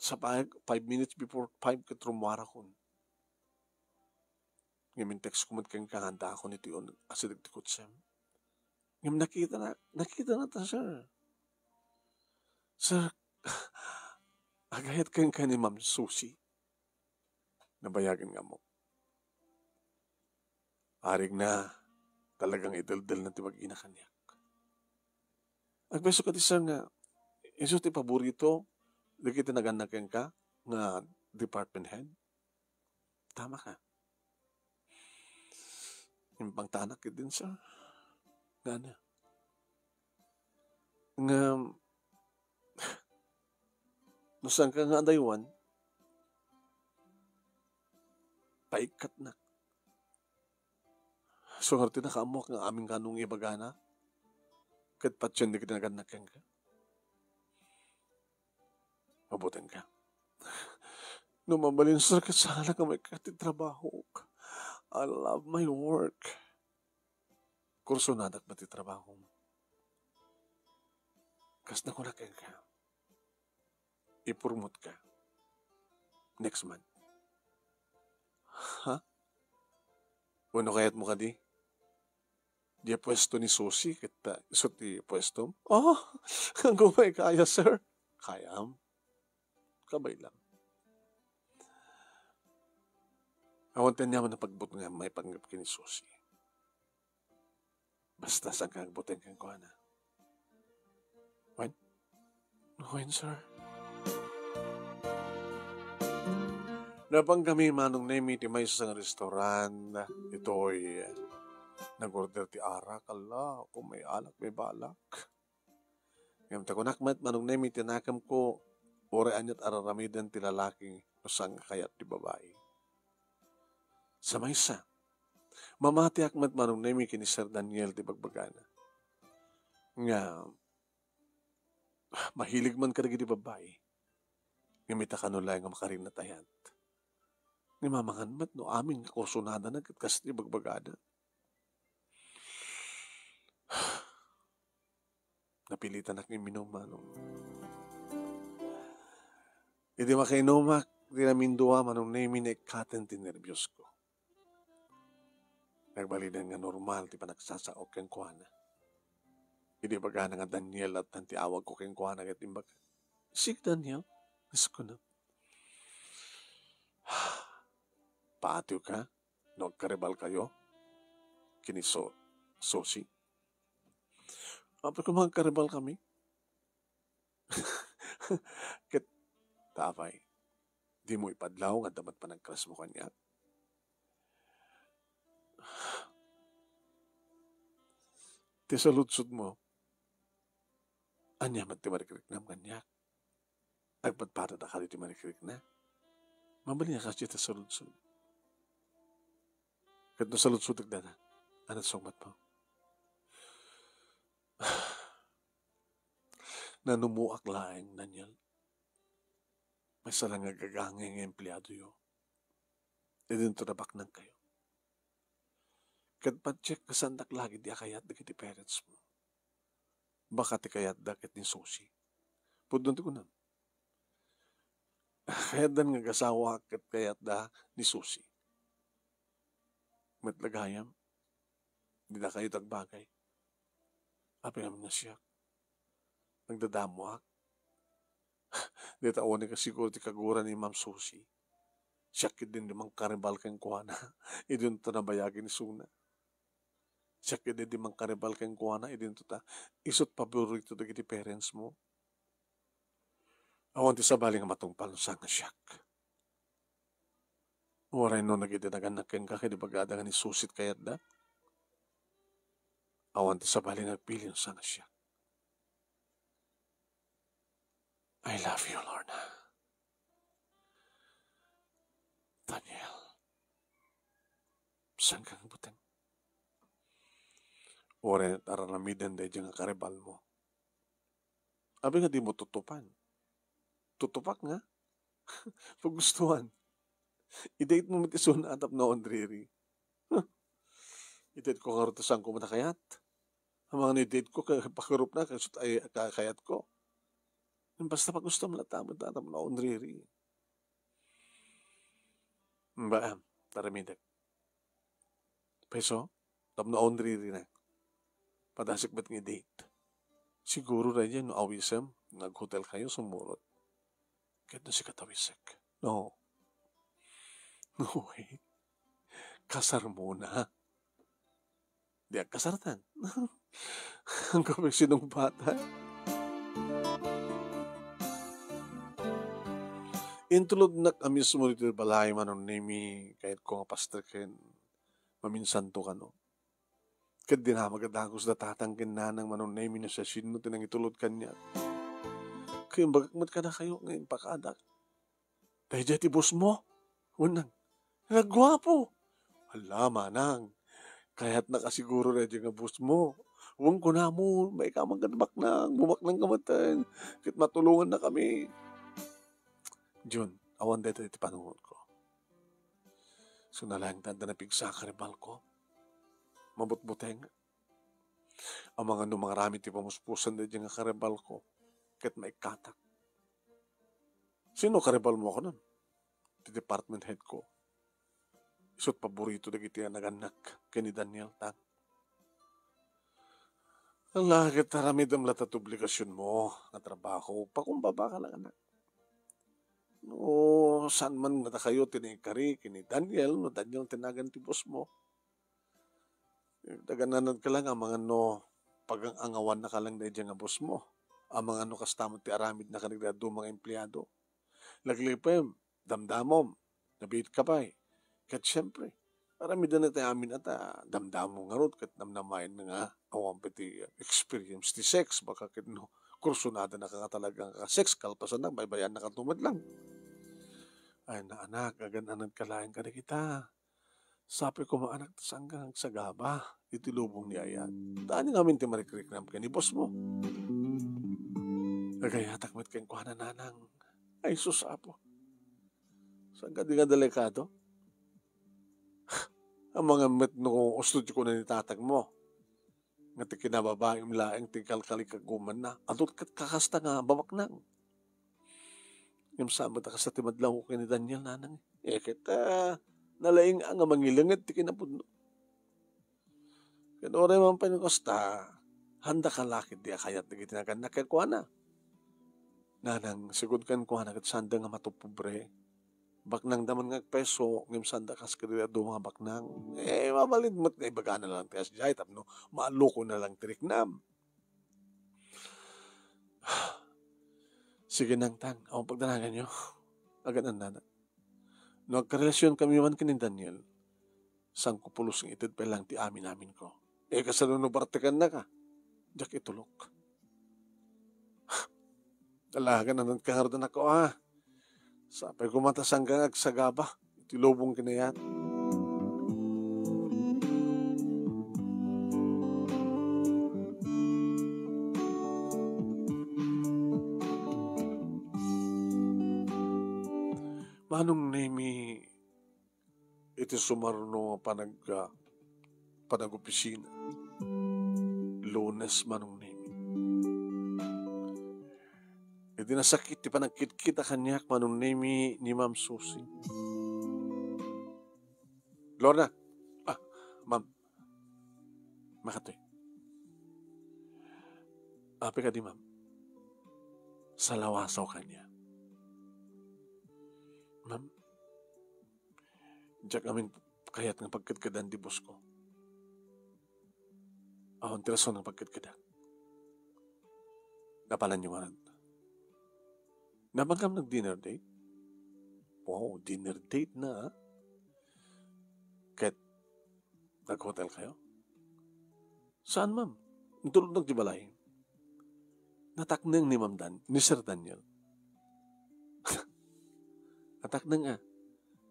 sa 5 minutes before 5 katrumwara ko. Ngayon text ko kang kahanda ako nito yun, asidag tikot siya. Ngayon nakita na ta, sir. Sir, agayat kang ni Ma'am Susie. Nabayagan nga mo. Arig na, talagang idaldal na tibag ina kanyak. Agbeso ka di sir nga, iso ti paborito, di kita naganakan ka, nga department head. Tama ka. Yung pangtanak din, sir. Nga. Nusan ka nga daywan, paikat na. So, harti na kaamok nga aming kanong ibagana, kat patsyon di kita naganakan ka. Mabutin ka. Numabalin, sir, kasana ka may katitrabaho ka. I love my work. Kurso na dak matitrabaho mo. Kas na kunakin ka. Ipurmot ka. Next month. Ha? Ano kayat mo ka di? Di pwesto ni Susie, kita isot di pwesto. Oh, hanggang may kaya, sir. Kayam. Kabay lang. Awantan niya man na pagbut nga may panggap kini Susie. Basta sa kagbutin kang kuha na. When, sir? Napang kami manong nemi ti may isang restaurant. Ito'y nag-order ti arak. Ala, kung may alak, may balak. Ngayon, takunakmat manong nemi tinakam ko ore anyat araramidan ti lalaki usang kayat ti babae. Sa maysa, mamati akmat manong nemi kini Sir Daniel ti bagbagana. Nga, mahilig man ka di babae. Ngamita ka nulay nga makarin na tayat. Nga mamangan mat no aming kakusunada na katkas ti bagbagana. Napilitan ak ni minumanong. Hindi makainumak, di namin duwa manong nemi na ikaten ti nervyos ko. Nagbalidan nga normal, di pa nagsasaok kang kuhana. Hindi baga nga Daniel at tanti awag ko kang kuhana at imbag. Si Daniel, nas ko na. Paatiw ka? Nagkarebal kayo? Kiniso, Susie? Apa kung mga karebal kami? Kat, tapay, di mo ipadlaw nga dapat pa nagkras mo kanya. Ti saludsod mo, anya mat ti marikrik na kanya. Agpadpada da ka ti marikrik na. Mambali nga kasi ti saludsod. Kat no saludsod agdana, anat songmat mo. Nanumuak laeng, Daniel. May sarang agagangin ng empleyado yo. E dito nabak nang kayo. Kat pa-check kasandak lagi di akayat da kiti parents mo. Baka ti kayat da kit ni Susie. Pudon ti ko nun. Kayat dan nga kasawa kat kayat da ni Susie. Matlagayam. Di na kayo tagbagay. Api naman na siya. Nagdadamo ak. Di taon ni kasiguro ti kagura ni Ma'am Susie. Siyakit din dimang karibal kang kuhana. Idun to nabayagin ni Suna. Siyakit din dimang karibal kang kuhana. Idun to ta. Isot paborito da kiti parents mo. Awan ti sabali nga matungpal sa nga siyak. Waray no nagidinagan na keng kakay di bagada nga ni Susit kayat da. Awan ti sabali nga pilin sa nga siyak. I love you, Lorna. Daniel, saan kang buteng? Oren at aranamidan dahil dyan nga karibal mo. Abi nga di mo tutupan. Tutupak nga. Paggustuhan. I-date mo matisun atap na ondriri. I-date ko nga rotasan ko matakayat. Ang mga ni-date ko, pakirup na, kayat ko. Basta pag gusto mo latamad atap na ondriri. Ba, taramidag. Peso, atap na ondriri na. Padasik ba't nga date? Siguro na yan, no awisem, nag-hotel kayo, sumurot. Kahit na si katawisik. No. No way. Kasar muna. Di ang kasartan. Ang kami sinong bata. Intulog na kami sumulito balay manon nimi kahit ko nga pastrikin maminsan to ka no. Kad din ha magadagos na tatangkin na ng manon nimi na sa sino tinang itulod kanya. Kaya bagakmat ka na kayo ngayon pakadak. Dahil dyan tibos mo. Unang. Nagwapo. Hala manang. Kaya't nakasiguro na dyan nga bus mo. Huwag ko na mo. May kamang kadbak na. Bumak ng kamatan. Kit matulungan na kami. Jun, awan dito iti panungon ko. So nalang tanda na pigsa karibal ko. Mabutbuteng. Ang mga numangarami ti pamuspusan na dyan nga karibal ko. Kit maikatak. Sino karibal mo ako nun? Ti department head ko. Isot paborito na kiti naganak kay ni Daniel Tang. Ang lakit taramidam latat obligasyon mo na trabaho. Pakumbaba ka lang anak. No, saan man na kayo tinikari kini Daniel, no Daniel tinagan ti boss mo. Dagananan ka lang ang mga no pag-angawan na ka lang dahil nga boss mo. Ang mga no kastamot ti aramid na kanigdado mga empleyado. Laglipem, damdamom, nabit ka pa eh. Kat siyempre, aramid na tayo amin at damdamong nga rot, kat namnamayin na nga awang pati experience ti sex, baka kat no, kursunada na ka talagang sex, kalpasan na, baybayan na katumad lang. Ay na anak, agananan kalayan ka na kita. Sabi ko maanak, tasanggang sagaba, itilubong ni Ayat. Daan nga amin ti marikrik ka ni boss mo. Nagayatak met keng kuhanan nanang. Ay susapo. Saan ka di nga delikado? Ang mga met no studio ko na nitatag mo. Nga ti kinababae laing ti kalkalikaguman na. Adot kat kakasta nga babak nang. Yung sabat ka sa timadlaw ko ni Daniel nanang. Kita nalaing nga mangilangit ti kinapudno. Kaya oray man pa yung kasta, handa ka lakit di akayat na kitinagan na kaya kuha na. Nanang, sigod kan kuha na kat sanda nga matupobre. Baknang daman nga peso, ngim sanda kas kadilado mga baknang. Mamalid mo't na ibaga na lang tiyas jay, tapno, maaloko na lang tiriknam. Sige nang tang, awang pagdanagan nyo. Agan ang nanak. Nagkarelasyon kami man kini Daniel. Sang kupulos ng itid pa lang ti amin ko. Kasalunod bartikan na ka. Diyak itulok. Talaga na nagkahardan ako Sapay kumatasang kang agsagaba. Itilubong kinayat. Manong nemi iti sumarno panag-opisina. Lunes manong nemi. Iti nasakit ti panagkit-kita kanyak manong nemi ni Ma'am Susie. Lorna, Ma'am, makatoy. Api ka di Ma'am. Salawasaw kanya. Ma'am, diyak amin kayat ng pagkadkadan di bus ko. Ang tirason ng pagkadkadan. Napalan niyo maran. Nabangkam nag-dinner date? Wow, dinner date na Ket, nag-hotel kayo? Saan, Ma'am? Tulog nagdibalay. Nataknang ni ni Sir Daniel. Nataknang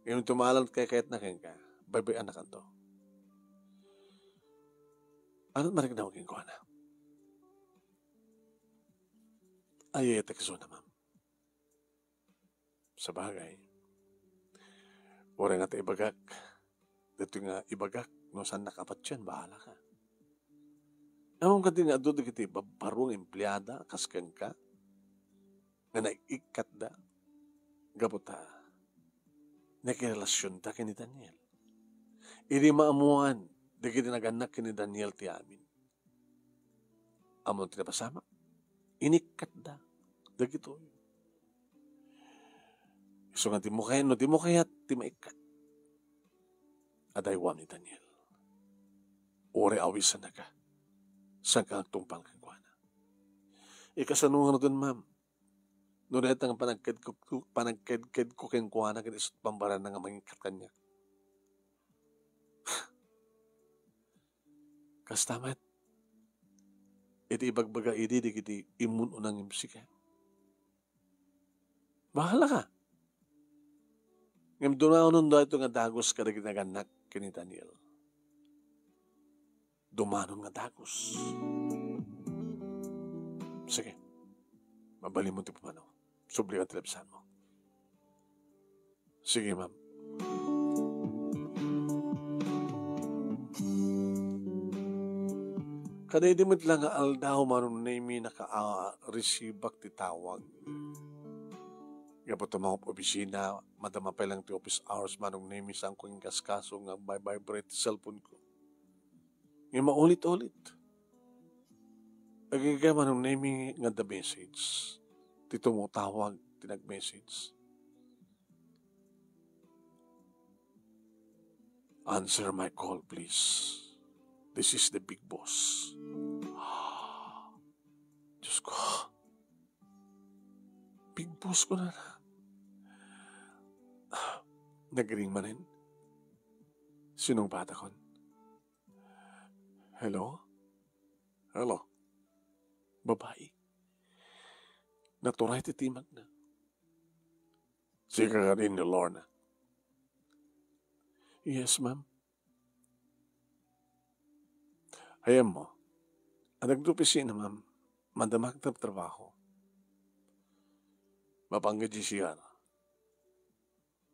Yung tumalan kay kahit na ka, babay anak to. Anong marik na maging kuha na? Ay, tekso na, ma'am. Sa bagay, oray nga tayo ibagak. Dito nga ibagak, no saan nakapat yan, bahala ka. Among ka din nga doon kita barong empleyada, kaskan ka, nga naikat da, gabuta, nakirelasyon ta kini Daniel. Iri maamuan, di kita naganak kini Daniel ti amin. Amon tinapasama, inikat da, dagito. So nga di mo kaya ti maikat. Adaywa ni Daniel. Ore awisan na ka. Saan ka nagtumpal kang kuha na? Ikasanungan doon, ma'am. Noon ang panagked ko kang kuha na kanisot pambaran na nga mangikat kanya. Kastamat. Iti ibagbaga di kiti imun unang imsika. Bahala ka. Ngam doon ako nun ito nga dagos kada ginaganak kini Daniel. Dumanon nga dagos. Sige. Mabali mo ito pumanaw. Subli ang telebisan mo. Sige, ma'am. Kada di mo lang nga aldaw manong name naka-receive ti tawag. Gapo mga opisina, madama pa lang ti office hours manong name isang kong kaskaso nga vibrate cellphone ko. Nga maulit-ulit. Agiga manong name nga the message. Tito mo tawag, tinag-message. Answer my call, please. This is the big boss. Diyos ko. Big boss ko na. Nag-ring manin. Sinong bata kon? Hello? Hello? Babae. Naturay titimag na. Sika ka rin ni Lorna. Yes, ma'am. Hayam mo. Ang nagdupisina, ma'am. Mandamag na trabaho. Mapanggad siya.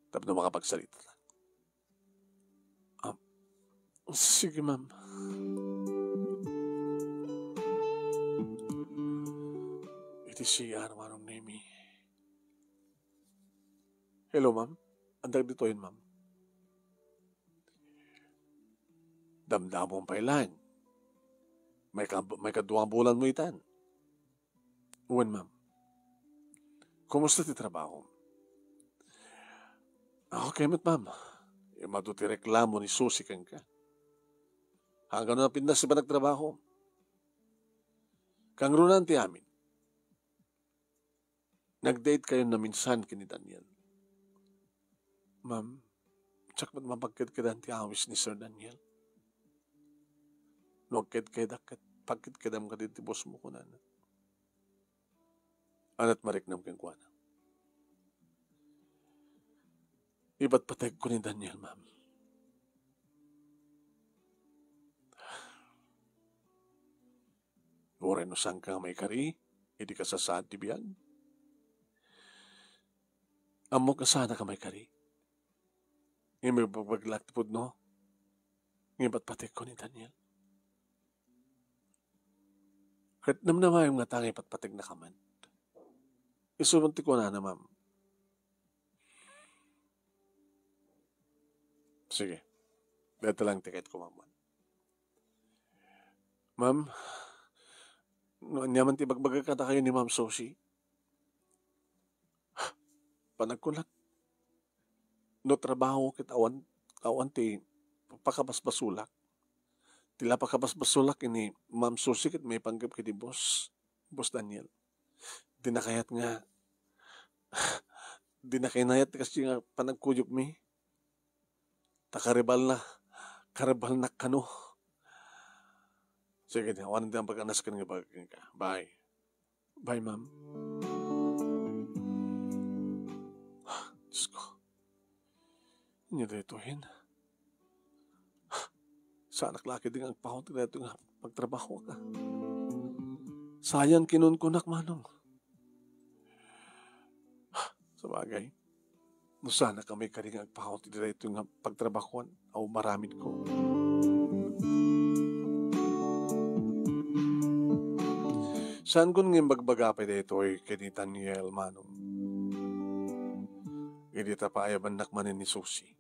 Tapos na makapagsalita lang. Sige, ma'am. Iti siya manong name. Hello, ma'am. Andag dito yun, ma'am. Damdamong pailan. May kaduang bulan mo itan. Uwan, ma'am. Kumusta ti trabaho? Okay, ma'am. Maduti reklamo ni Susi kang ka. Hanggang na pindas si ba nagtrabaho? Kang runan ti amin. Nag-date kayo na minsan kini Daniel. Ma'am, tsak ba't mapagkid-kidan ti awis ni Sir Daniel? Nagkid kay dakat, pagkid-kidam ka dito boss mo ko na. Anat mariknam kang kuwana. Iba't patag ko ni Daniel, ma'am. Oray no sang ka may kari, hindi ka sasaad ti biyag. Amo ka sana ka may kari. Ngayon may paglaktipod, no? Ngayon ba't patag ko ni Daniel? Kahit namnama yung nga tangi patpatig na kaman. Isumunti ko na, ma'am. Sige. Dito lang ticket ko, ma'am. Ma'am, nyaman ti bagbaga kata kayo ni Ma'am Soshi. Panagkulat. No trabaho kit awan ti pakabasbasulak. Tila pakabasbasulak ini Ma'am Soshi kit may panggap kiti boss Daniel. Dinakayat nga dinakainayat kasi nga panagkuyog mi. Karibal na kano. Sige, awan din ang pag-anas ka nga bagay ka. Bye. Bye, ma'am. Diyos ko. Niya dito hin. Sa anak laki din ang pahon dito nga pagtrabaho ka. Sayang kinunkunak manong. Sa bagay, no sana kami karing agpahon dito nga pagtrabahoan o maramid ko. Saan kun ng bagbagapay dito ay kini Daniel manong. Hindi pa ayaban nakmanin ni Susie.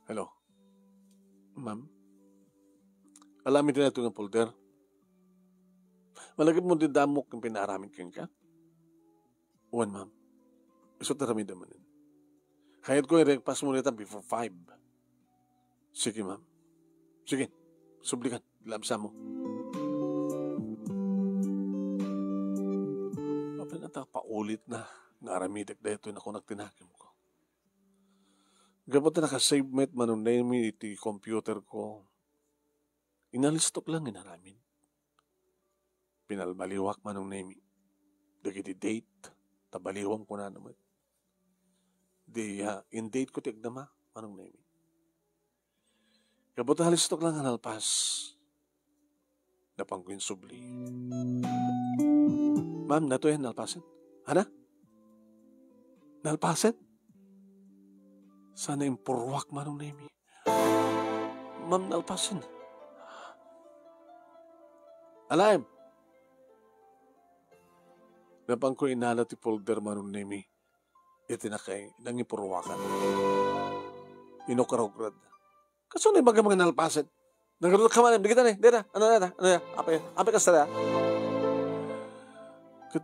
Hello? Ma'am? Alamin din na ito ng folder. Malagip mo din damok ng pinaramin kang ka? Uwan, ma'am. Iso taramid naman din. Kahit ko i-repass mo nito before 5. Sige, ma'am. Sige. Sublikan. Labsa mo. Kapag nata paulit na naramidak na ito na kung nagtinakim ko. Gapot na nakasave met manong name iti computer ko. Inalistok lang inaramin. Pinalbaliwak manong name. Dagiti date. Tabaliwang ko na naman. In date ko tiagdama manong name. Gapot na halistok lang analpas. Napangguin subli. Ma'am, nato yan nalpasin. Hana? Nalpasin? Sana impurwak manong name. Ma'am, nalpasin. Alam. Napang ko inala ti folder manong name. Itinakay, nang ipurwakan. Inukarograd. Kaso na yung mga nalpasin. Nagkarot ka man, digitan eh. Dira, ano na? Apay ka sa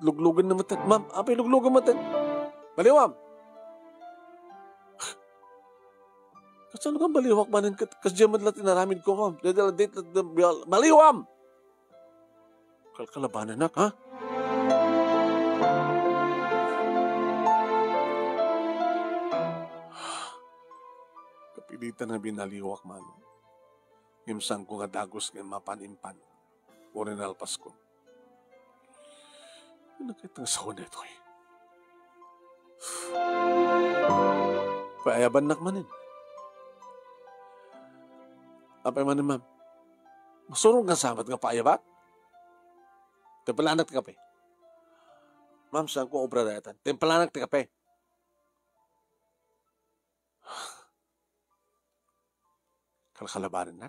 Luglugan na matan. Ma'am, apay luglugan matan. Baliwam. Kasano kang baliwak manin? Kasdiyaman lang tinaramid ko, ma'am. Baliwam! Kalkalabanan nak, ha? Kapilitan na binaliwak, man. Ngimsang ko nga dagos ng mapanimpan. Orinal Pasko. Nakitang sawa na ito eh. Paayaban nakmanin. Apay manin, ma'am. Masurong ka sabat nga paayabat? Tempalanak ti kape. Ma'am, saan ko obra na yatan? Tempalanak ti kape. Kalkalabanan na.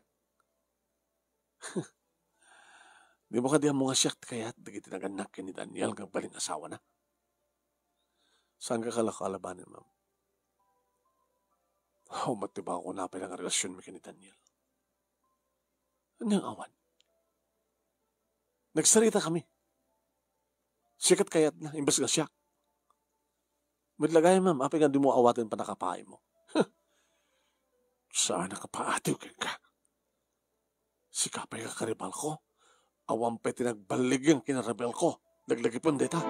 Di mo ka diyan mga siyak kaya dagiti naganak ni Daniel nga baling asawa na. Saan ka kalakalabanin, ma'am? Matiba ako na palang relasyon mo ni Daniel. Anyang awan? Nagsarita kami. Sikat kayat na, imbas nga siyak. Maglagay, ma'am, apay nga di mo awatin pa nakapahay mo. Saan nakapaatiw ka? Sikapay ka karibal ko. Awang pa tinagbalig yung kinarabel ko. Laglagi pong deta.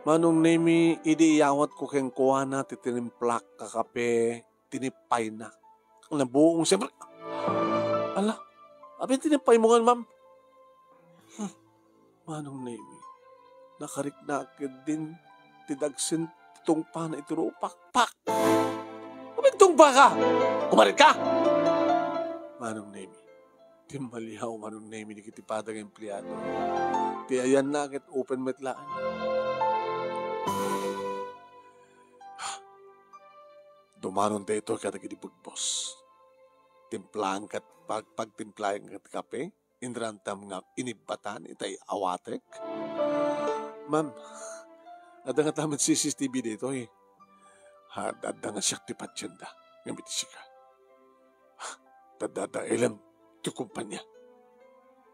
Manong nemi, idiiyawat ko keng kuha na, titinimplak kakape, tinipay na. Ang nabuong siyempre. Ala, abin tinipay mo nga, ma'am. Manong nemi, nakarik na agad din, tidagsin titong pa na ituro, pak. Abin baka, kumarit ka. Manong nemi, timbalihaw manong nemi, di kitipadag empleyado. Di ayan na agad open metlaan. Dumanon dito kada kitipugbos. Timplaan kat pagtimplayan kat kape, indrantam nga inibatan, itay awatek. Ma'am, ada nga tamat CCTV dito eh. Ada nga siyak tipatyanda. Ngamit siya. Dadada ilang ti kumpanya.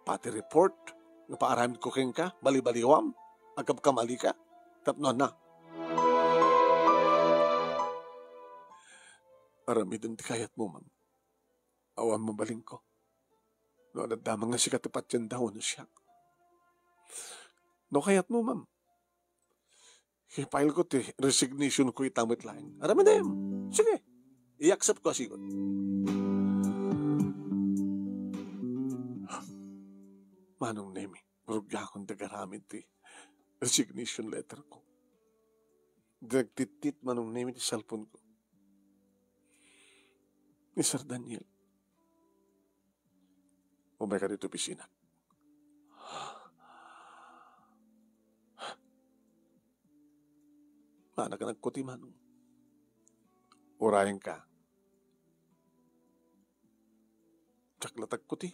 Pati report, nga paaramid ko keng ka, bali-baliwam, agab kamali ka, tapno na. Aramidin ti kayat mo, ma'am. Awan mo baling ko. No, nadamang nga siya tipatyanda o no siya. No, kayat mo, ma'am. I-file ko ti resignation ko itamit lang. Aramin na yun. Sige. I-accept ko asigot. Manong nemi, marugya akong dagaramid ti resignation letter ko. Nagtitit man ang name iti cellphone ko. Ni Sir Daniel. Umay ka dito opisina. Mana ka nagkuti man. Urahin ka. Tsaklatag kuti.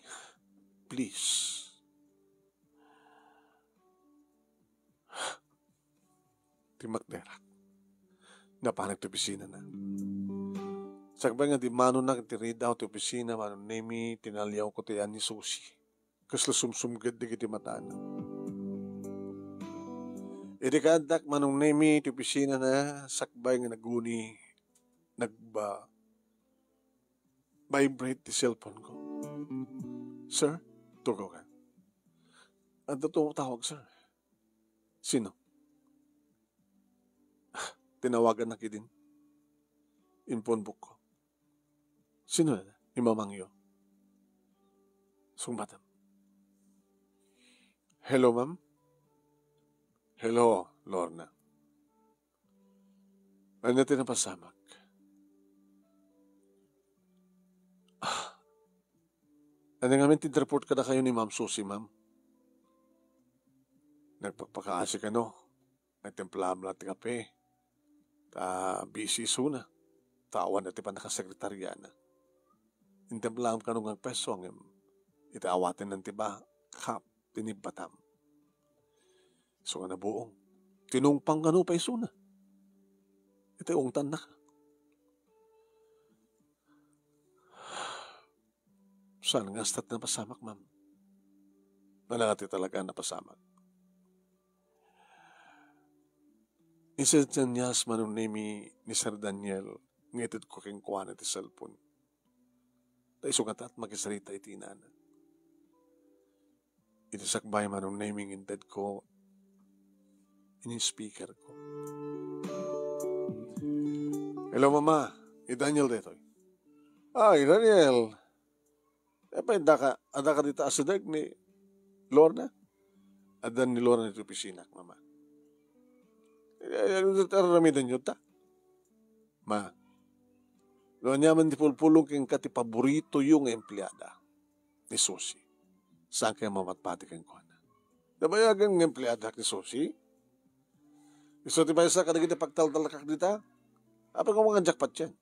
Please. Timakderak. Napanag ti opisina na. Sakbay nga di mano na tirida ti opisina, mano nemi tinalyaw ko ti ani Susi. Kasla sumsumgad di kiti mataan. Edi kadak manong nemi ti opisina na sakbay nga naguni vibrate ti cellphone ko. Sir, tugaw ka. Ano tumutawag, sir? Sino? Tinawagan na kidin. In phone book ko. Sino na? Imamangyo. Sumbatam. Hello, ma'am? Hello, Lorna. Ano natin ang pasamak? Ano nga report ka na kayo ni Ma'am Susie, ma'am? Nagpagpakaasi ka, no? Nagtemplahan mo natin kape. Busy suna. Tawan natin pa nakasekretarya na. Intemplahan ka nung ang peso ang itaawatin ng tiba kap tinibatam. So nga na buong. Tinungpang ka no pa isuna. Ito yung tan na ka. Saan nga stat na pasamak, ma'am? Malangati talaga na pasamak. Instead niya manong name ni Sir Daniel, ngitid ko king kuha na ti cellphone. Tayo sugat at makisarita iti inana. Iti sakbay manong naming inted ko, ini-speaker ko. Hello, mama. Daniel dito. Daniel. Ada ka dito asadag ni Lorna? Adan ni Lorna dito opisina, mama. Taramidan nyo ta. Ma, doon naman di pulpulong kang kati paborito yung empleyada ni Susie. Saan kaya mamatpati kang kuha na? Nabayagan ng empleyada ni Susie? Gusto ti ba isa ka naging pagtaltalakak dita? Apa ka mga jackpot yan?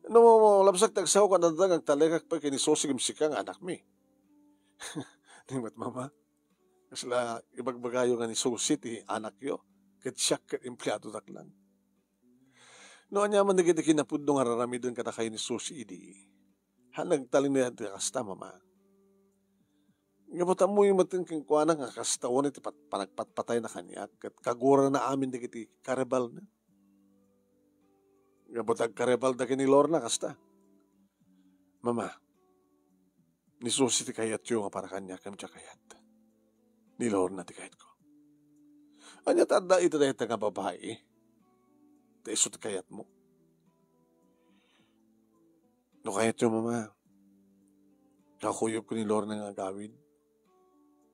Ano mo, labsak tagsaw ka na ang talakak pa kini Susie gimsikang anak mi. Tingmat mama. Kasla ibagbagayo nga ni Susie ti anak yo. Kat siya kat empleyado daklang. Noon niya man naging kinapudong hararami doon kada kayo ni Susie idi. Nagtaling na yan kasta, mama. Ngabutan mo yung matin kong kuha na nga kastawan iti panagpatpatay na kanya kat kagura na amin di kiti karebal na. Ngabutag karebal da kini Lorna kasta. Mama, ni Susie ti kayat yung nga para kanya kam tiya kayat. Ni Lorna ti kayat ko. Anya tada ito dahil nga babae. Taiso ti kayat mo. No kayat yung mama. Kakuyop ko ni Lorna nga gawin.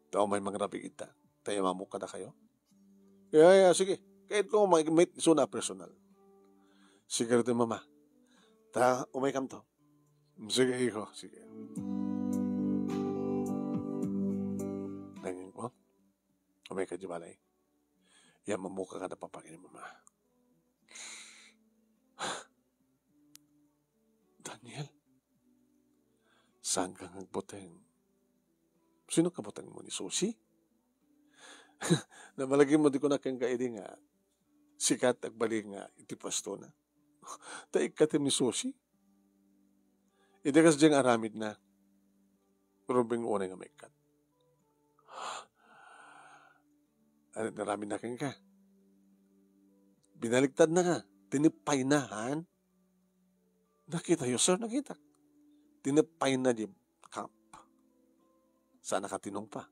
Tao may mangrabi kita. Tayo mamuk ka na kayo. Sige. Kahit ko may suna personal. Sige rin mama. Umay kam to. Sige, hijo. Sige. Nangin ko. Umay ka di balay. Yan mamuka ka na papagin ni mama. Daniel, saan ka nagbuteng? Sino ka buteng mo ni Susie? Namalagi mo di ko na kang kaidi nga. Sikat agbali nga iti pasto na. Taik katim ni Susie. Idekas diyang aramid na. Rubing unay nga may kat. Ano naramid na kang ka? Binaligtad na nga. Tinipay na, han? Nakita yun, sir, nakita. Tinipay na di camp. Saan nakatinong pa?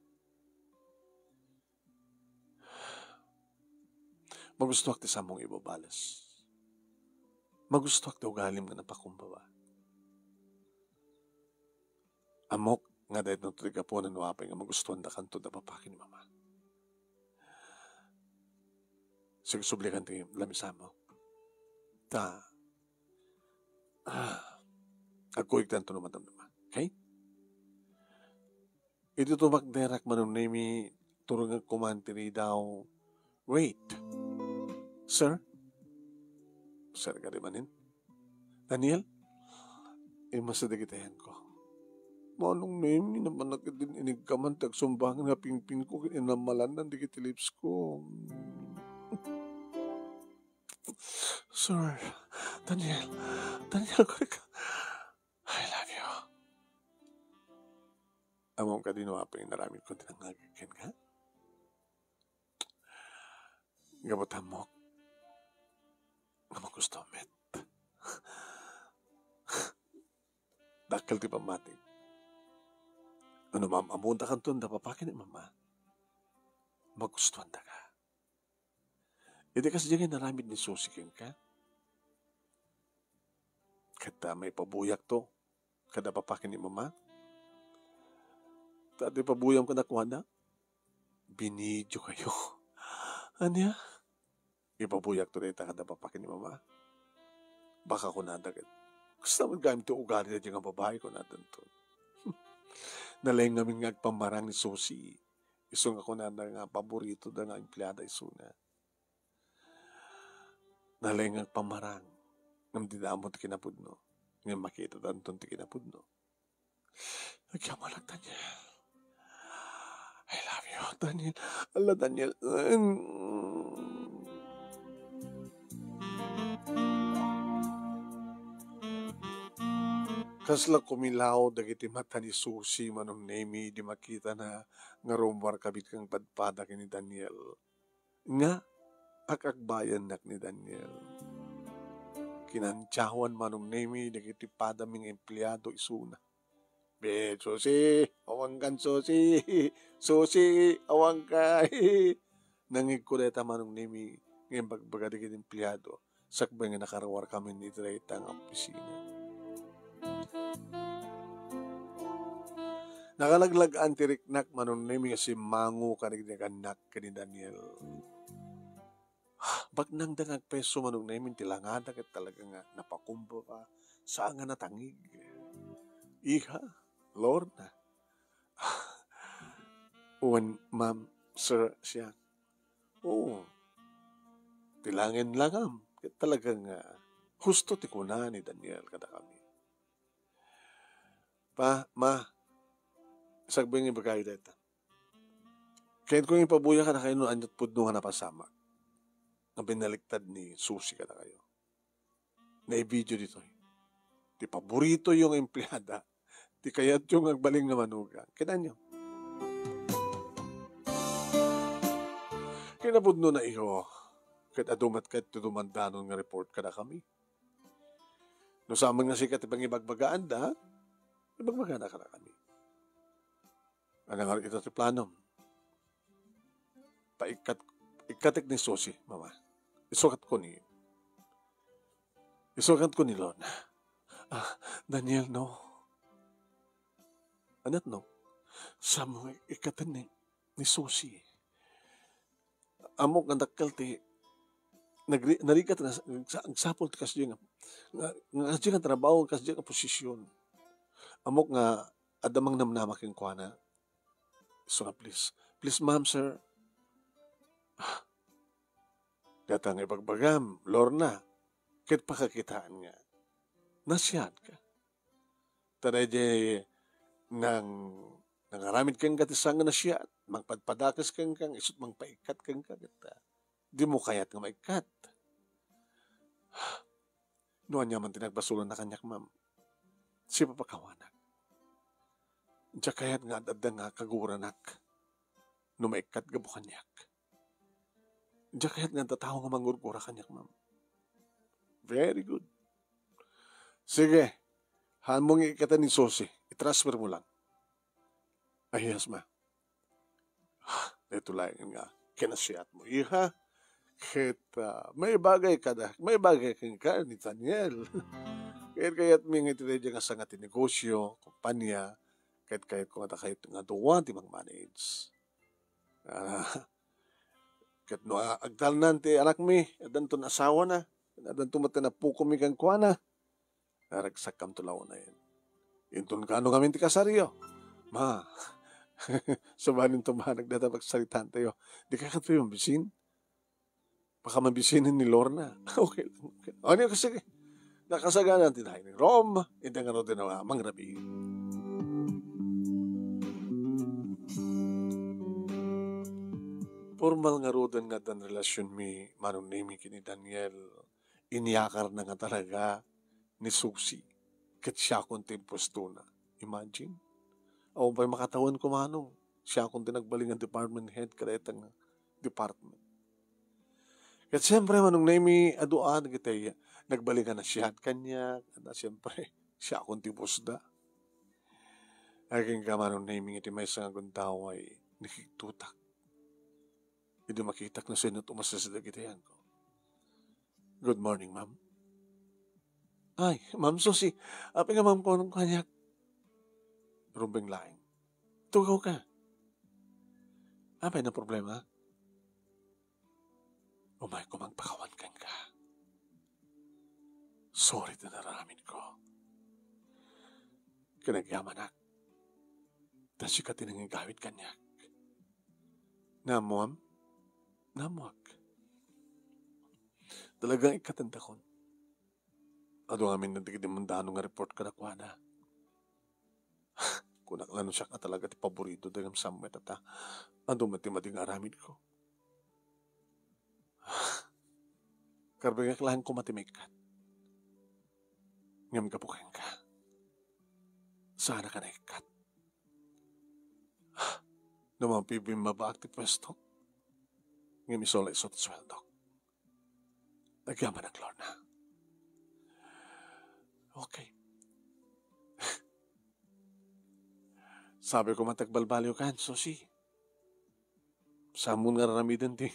Magustuhak ti samong ibabalas. Magustuhak ti ugalim nga napakumbaba. Amok nga dahil nung tuliga po na nuwapay nga magustuhan da kanto da papakin ni mama. Sige, sublikan ti lamisa mo. Ta, agkuig tanto naman naman. Okay? Ito to magderak manunimi turungan kumantiri daw. Wait. Sir? Sir ka di manin? Daniel? Masadagitayan ko. Manong name, naman din inigkaman, tagsumbangan na pingping ko, inamalan ng dikit lips ko. Sir, Daniel, I love you. Among ka din pa yung naramit ko din ang agakin ka. Gabutan mo. Gamang gusto, met. Dakal ti pamating. Ano ma'am, amunta kan tunda, papakin ni mama. Magustuhan da ka. Hindi kasi dyan naramid ni Susi king ka. Kada may pabuyak to, kada papakin ni mama. Tadi pabuyang ko na kuha na, binidyo kayo. Ano ya? Ipabuyak to dito kada papakin ni mama. Baka ko nadagad. Gusto naman gamit yung ugali na dyan ang babae ko natin to. Nalayang namin nga agpamarang ni Susi. Isong ako na nga paborito da nga empleyada isuna. Nalayang nga agpamarang. Ngam dinamot kinapudno. Ngam makita danton ti kinapudno. Nagyan mo lang, Daniel. I love you, Daniel. Ala, Daniel. Kasla kumilaw dagiti mata ni Susi manong nemi di makita na nga rumwar kabit kang padpada ni Daniel. Nga akagbayan nak ni Daniel. Kinantyawan manong nemi dagiti padaming empleyado isuna. Be, Susi, awang kan Susi. Susi, awang ka. Nangig ko deta manong nemi ngayon bagbaga dagiti empleyado. Sakbay nga nakarawar kami ni Drayta ang opisina. Nakalaglag ang tiriknak manunimi kasi mangu kanignaganak ka ni Daniel. Bag nang dangag peso manunimi tilangada kat talaga nga napakumbo ka saan nga natangig. Iha, Lord na. Uwan, ma'am, sir, siya. Oo, tilangin lang am. Kat talaga nga husto ti kuna ni Daniel kada kami. Pa, ma, sagbing ibagay dito. Kahit kung ipabuya ka na kayo no anyat pudno nga napasama. Ang binaliktad ni Susi ka na kayo. Na-video dito. Di paborito yung empleyada. Di kayat yung agbaling na manuga. Kita nyo. Kinapudno na iyo. Kahit adumat kahit tudumandanon nga report ka na kami. No sama nga sikat ibang ibagbagaan da, ibagbagaan na ka na kami. Ano nga ito si plano? Ikatik ni Susi, mama. Isukat ko ni Lon. Daniel, no. Anat, no? Samo ikatan ni Susi. Amok ang dakal ti narikat na agsapol ti kasi nga nga trabaho kasi nga posisyon. Amok nga adamang namnamak yung kuana. So nga, please ma'am, sir. Datang ibagbagam, Lorna, kit pakakitaan nga. Nasyan ka. Taday di nangaramid kang katisangan na siya, magpadpadakas kang isut mangpaikat kang kagata. Di mo kayat nga maikat. Noon niya man tinagbasulan na kanyak, ma'am. Si papakawanak. Diya kayat nga adda nga kaguranak. Numaikat gabo kanyak. Diya kayat nga tataho nga mangurgura kanyak, ma'am. Very good. Sige. Han mong ikatan ni Susi. I-transfer mo lang. Ay, yes, ma. Ito lang nga. Kinasiyat mo. Iha. Kita. May bagay ka na. May bagay kang ka ni Daniel. Kaya't may nga ito nga sa nga tinegosyo, kumpanya, kahit kung ata kayo nga duwan, di mag-manage. Ket no agtalnan ti anak mi, adanton asawa na, adanton mata na puko mi kang kuana. Naragsak kam tulaw na yun. Intun kano kami ti kasaryo. Ma, sabanin to ma, nagdadapag-salitan tayo. Di ka katoy mabisin? Baka mabisinin ni Lorna. Okay lang. Okay. Ano kasi, nakasaganan tinahay ni Rome, hindi nga din na mangrabi. Formal nga rodan nga dan relasyon mi, manong name kini Daniel, iniyakar na nga talaga ni Susi. Kat siya kong timposto na. Imagine? O ba'y makatawan ko manong, siya kong tinagbaling ang department head karetang department. Kat siyempre manong name aduan kita nagbalingan na siya at kanya, at siyempre siya kong timposto da. Aking ka manong name iti may sa guntaw ay nakiktutak. Hindi makitak na siya na tumasasada kita yan ko. Good morning, ma'am. Ay, ma'am Susi, api nga ma'am ko ng kanyak. Rumbing laing. Tugaw ka. Apay na problema? Umay ko magpakawan kang ka. Sorry na naramin ko. Kinagyaman ak. Tasyo ka tinangigawit kanyak. Namuam? Namuak. Talagang ikatanda kon. Ado amin nandigidimandaano nga report ka na kwa na. Kunaklano siya ka talaga ti paborito dagam sammet at ado mati-mati nga aramid ko. Karbagak lang ko matimikat. Ngam kapukang ka. Sana ka na ikat. Naman pibim mabaak ti pwesto. Ngam isola isot sweldo. Nagyaman ang Lorna. Okay. Sabi ko matagbalbalyo kan, Susi. Samun nga raramidan ti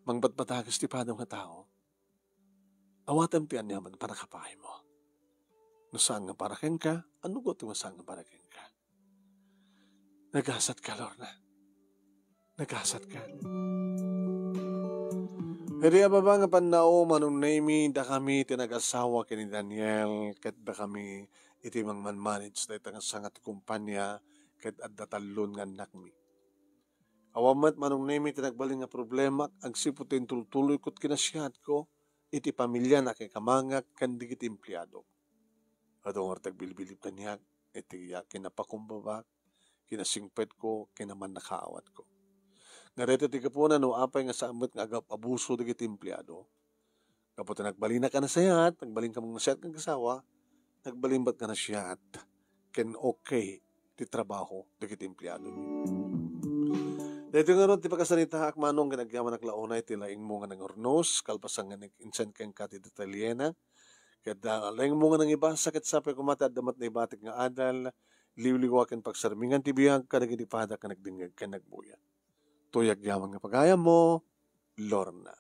mangbatbatagas ti padang nga tao. Awatam ti anyaman para kapay mo. Nasaan nga para ken ka, ano ko ti masaan nga para ken ka. Nagasat ka, Lorna. Nagasat ka. Hindi ba nga panao manong name da kami tinag-asawa kini Daniel ket da kami iti manmanage da itang sangat kumpanya ket adda talon nga anak mi. Awamat manong name tinagbaling nga problema ang siputin tuloy kot kinasyat ko iti pamilya na kay kamangak kan digit empleyado. Adong artag bilbilib kanyak iti kinapakumbabak kinasingpet ko kinaman nakaawat ko. Narito ti kapunan no apay nga samot nga agap abuso digiti empleyado. Kapot nagbalina ka na sayat, nagbaling ka mong nasyat kang kasawa, nagbalimbat ka na siyat, ken okay ti trabaho digiti empleyado. Dito nga ron ti pagkasanita akmanong ginagyaman naglaunay ti laing mo nga ng ornos, kalpasang nga nag-insan kang kati detalyena, kada laing mo nga nang ibasa ket sapay kumata damat na ibatik nga adal, liwliwaken pagsarmingan ti biyag ka nagitipada ka nagdingag ka nagbuya. Tuyag yaman nga pagaya mo, Lorna.